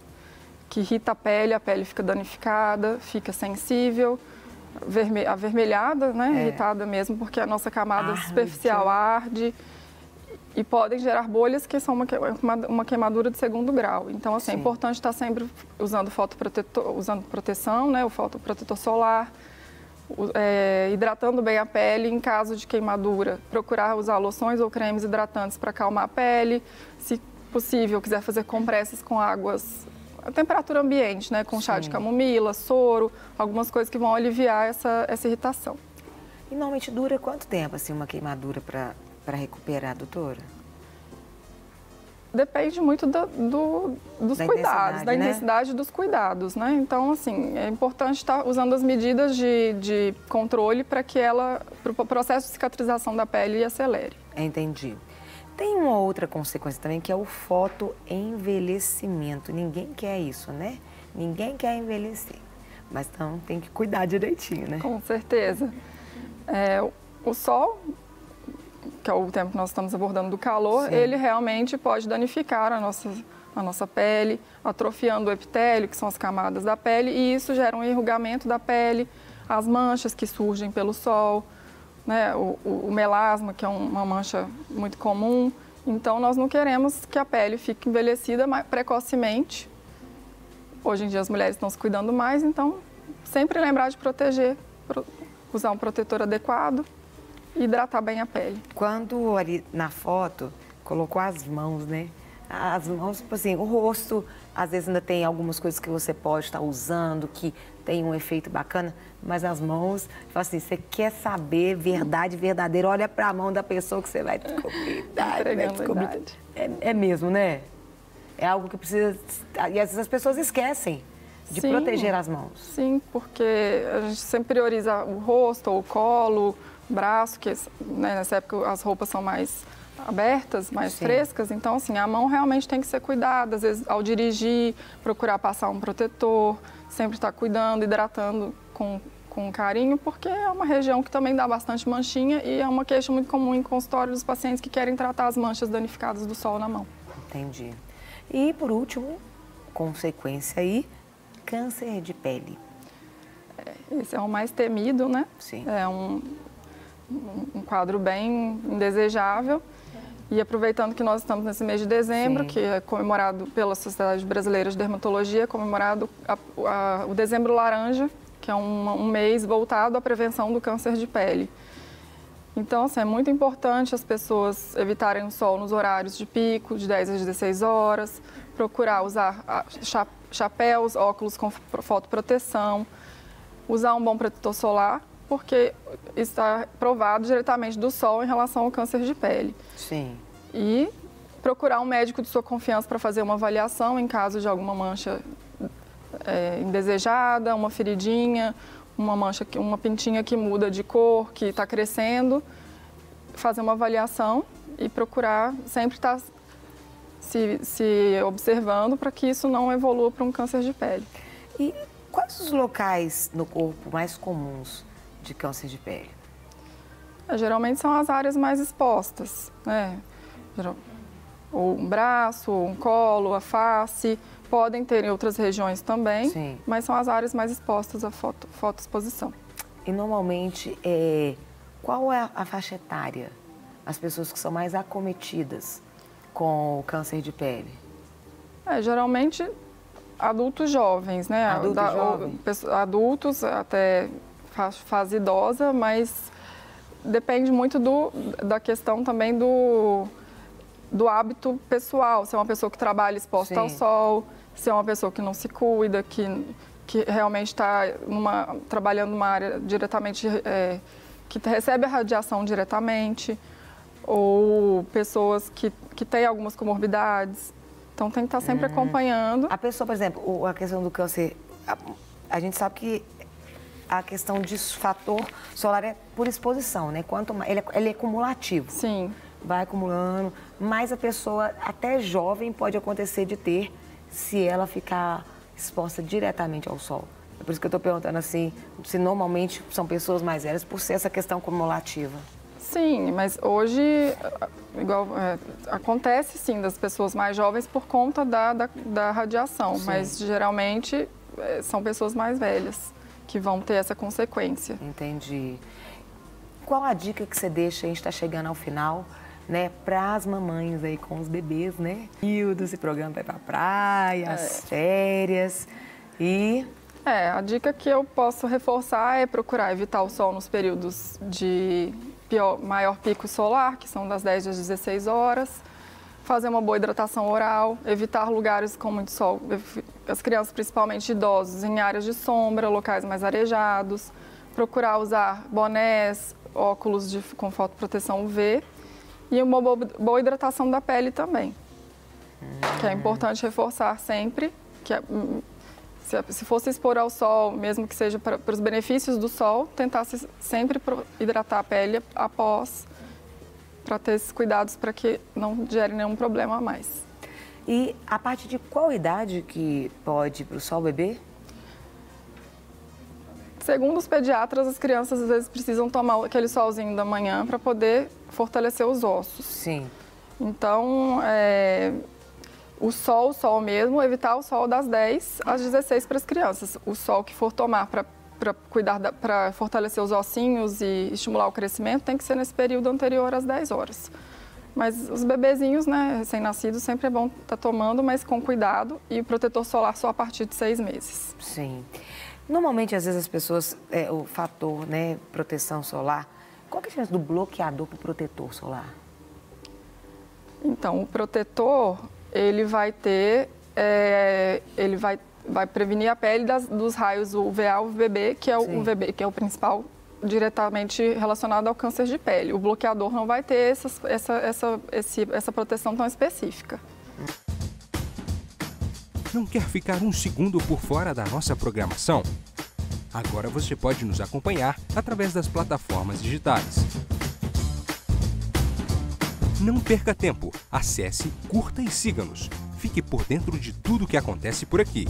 que irrita a pele fica danificada, fica sensível, avermelhada, né? Irritada mesmo, porque a nossa camada superficial arde e podem gerar bolhas que são uma queimadura de segundo grau. Então, assim, é importante estar sempre usando proteção, né? O fotoprotetor solar, hidratando bem a pele em caso de queimadura, procurar usar loções ou cremes hidratantes para acalmar a pele, se possível, quiser fazer compressas com águas a temperatura ambiente, né, com chá de camomila, soro, algumas coisas que vão aliviar essa irritação.
E normalmente dura quanto tempo assim uma queimadura para recuperar, doutora?
Depende muito dos cuidados, da intensidade dos cuidados, né? Então, assim, é importante estar usando as medidas de controle para que o processo de cicatrização da pele acelere.
Entendi. Tem uma outra consequência também, que é o fotoenvelhecimento. Ninguém quer isso, né? Ninguém quer envelhecer. Mas então tem que cuidar direitinho, né?
Com certeza. O sol, que é o tempo que nós estamos abordando do calor, ele realmente pode danificar a nossa pele, atrofiando o epitélio, que são as camadas da pele, e isso gera um enrugamento da pele, as manchas que surgem pelo sol, né? O melasma, que é uma mancha muito comum. Então, nós não queremos que a pele fique envelhecida precocemente. Hoje em dia, as mulheres estão se cuidando mais, então, sempre lembrar de proteger, usar um protetor adequado e hidratar bem a pele.
Quando ali na foto colocou as mãos, né? as mãos, tipo assim, o rosto, às vezes ainda tem algumas coisas que você pode estar usando que tem um efeito bacana, mas as mãos, tipo assim, você quer saber verdade verdadeira, olha para a mão da pessoa que você vai descobrir. É mesmo, né? É algo que precisa... E às vezes as pessoas esquecem de proteger as mãos.
Sim, porque a gente sempre prioriza o rosto, o colo, o braço, que né, nessa época as roupas são mais abertas, mais frescas. Então, assim, a mão realmente tem que ser cuidada. Às vezes, ao dirigir, procurar passar um protetor, sempre estar cuidando, hidratando com carinho, porque é uma região que também dá bastante manchinha e é uma queixa muito comum em consultório dos pacientes que querem tratar as manchas danificadas do sol na mão.
Entendi. E, por último, consequência aí, câncer de pele.
Esse é o mais temido, né?
Sim.
É um quadro bem indesejável. E aproveitando que nós estamos nesse mês de dezembro, que é comemorado pela Sociedade Brasileira de Dermatologia, comemorado o Dezembro Laranja, que é um mês voltado à prevenção do câncer de pele. Então, assim, é muito importante as pessoas evitarem o sol nos horários de pico, de 10 às 16 horas, procurar usar chapéus, óculos com fotoproteção, usar um bom protetor solar, porque está provado diretamente do sol em relação ao câncer de pele.
Sim.
E procurar um médico de sua confiança para fazer uma avaliação em caso de alguma mancha indesejada, uma feridinha, uma pintinha que muda de cor, que está crescendo, fazer uma avaliação e procurar sempre estar se observando para que isso não evolua para um câncer de pele.
E quais os locais no corpo mais comuns de câncer de pele?
Geralmente são as áreas mais expostas, né? O braço, o colo, a face, podem ter em outras regiões também, mas são as áreas mais expostas à fotoexposição.
E normalmente, qual é a faixa etária? As pessoas que são mais acometidas com o câncer de pele?
Geralmente adultos jovens, né? Adultos até fase idosa, mas depende muito da questão também do hábito pessoal. Se é uma pessoa que trabalha exposta ao sol, se é uma pessoa que não se cuida, que realmente está trabalhando numa área diretamente, que recebe a radiação diretamente, ou pessoas que têm algumas comorbidades. Então, tem que estar sempre acompanhando.
A pessoa, por exemplo, a questão do câncer, a gente sabe que a questão de fator solar é por exposição, né? Ele é cumulativo.
Sim.
Vai acumulando, mas a pessoa, até jovem, pode acontecer de ter, se ela ficar exposta diretamente ao sol. É por isso que eu estou perguntando assim, se normalmente são pessoas mais velhas, por ser essa questão cumulativa.
Sim, mas hoje acontece sim das pessoas mais jovens por conta da radiação, mas geralmente são pessoas mais velhas que vão ter essa consequência.
Entendi. Qual a dica que você deixa, a gente está chegando ao final, né, para as mamães aí com os bebês, né? Esse programa vai para a praia, as férias e...
A dica que eu posso reforçar é procurar evitar o sol nos períodos de maior pico solar, que são das 10 às 16 horas, fazer uma boa hidratação oral, evitar lugares com muito sol, as crianças, principalmente idosos, em áreas de sombra, locais mais arejados, procurar usar bonés, óculos com fotoproteção UV e uma boa hidratação da pele também, que é importante reforçar sempre, que se fosse expor ao sol, mesmo que seja para os benefícios do sol, tentar sempre hidratar a pele após, para ter esses cuidados para que não gere nenhum problema a mais.
E a partir de qual idade que pode ir para o sol beber?
Segundo os pediatras, as crianças às vezes precisam tomar aquele solzinho da manhã para poder fortalecer os ossos.
Sim.
Então, o sol mesmo, evitar o sol das 10 às 16 para as crianças. O sol que for tomar para para fortalecer os ossinhos e estimular o crescimento tem que ser nesse período anterior às 10 horas. Mas os bebezinhos, né, recém-nascidos, sempre é bom estar tomando, mas com cuidado, e o protetor solar só a partir de 6 meses.
Sim. Normalmente, às vezes, as pessoas, o fator, né, proteção solar, qual que é a diferença do bloqueador para o protetor solar?
Então, o protetor, ele vai ter, ele vai prevenir a pele dos raios UVA e UVB, que é o UVB, que é o principal diretamente relacionado ao câncer de pele. O bloqueador não vai ter essa proteção tão específica.
Não quer ficar um segundo por fora da nossa programação? Agora você pode nos acompanhar através das plataformas digitais. Não perca tempo. Acesse, curta e siga-nos. Fique por dentro de tudo o que acontece por aqui.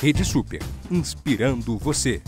Rede Super, inspirando você.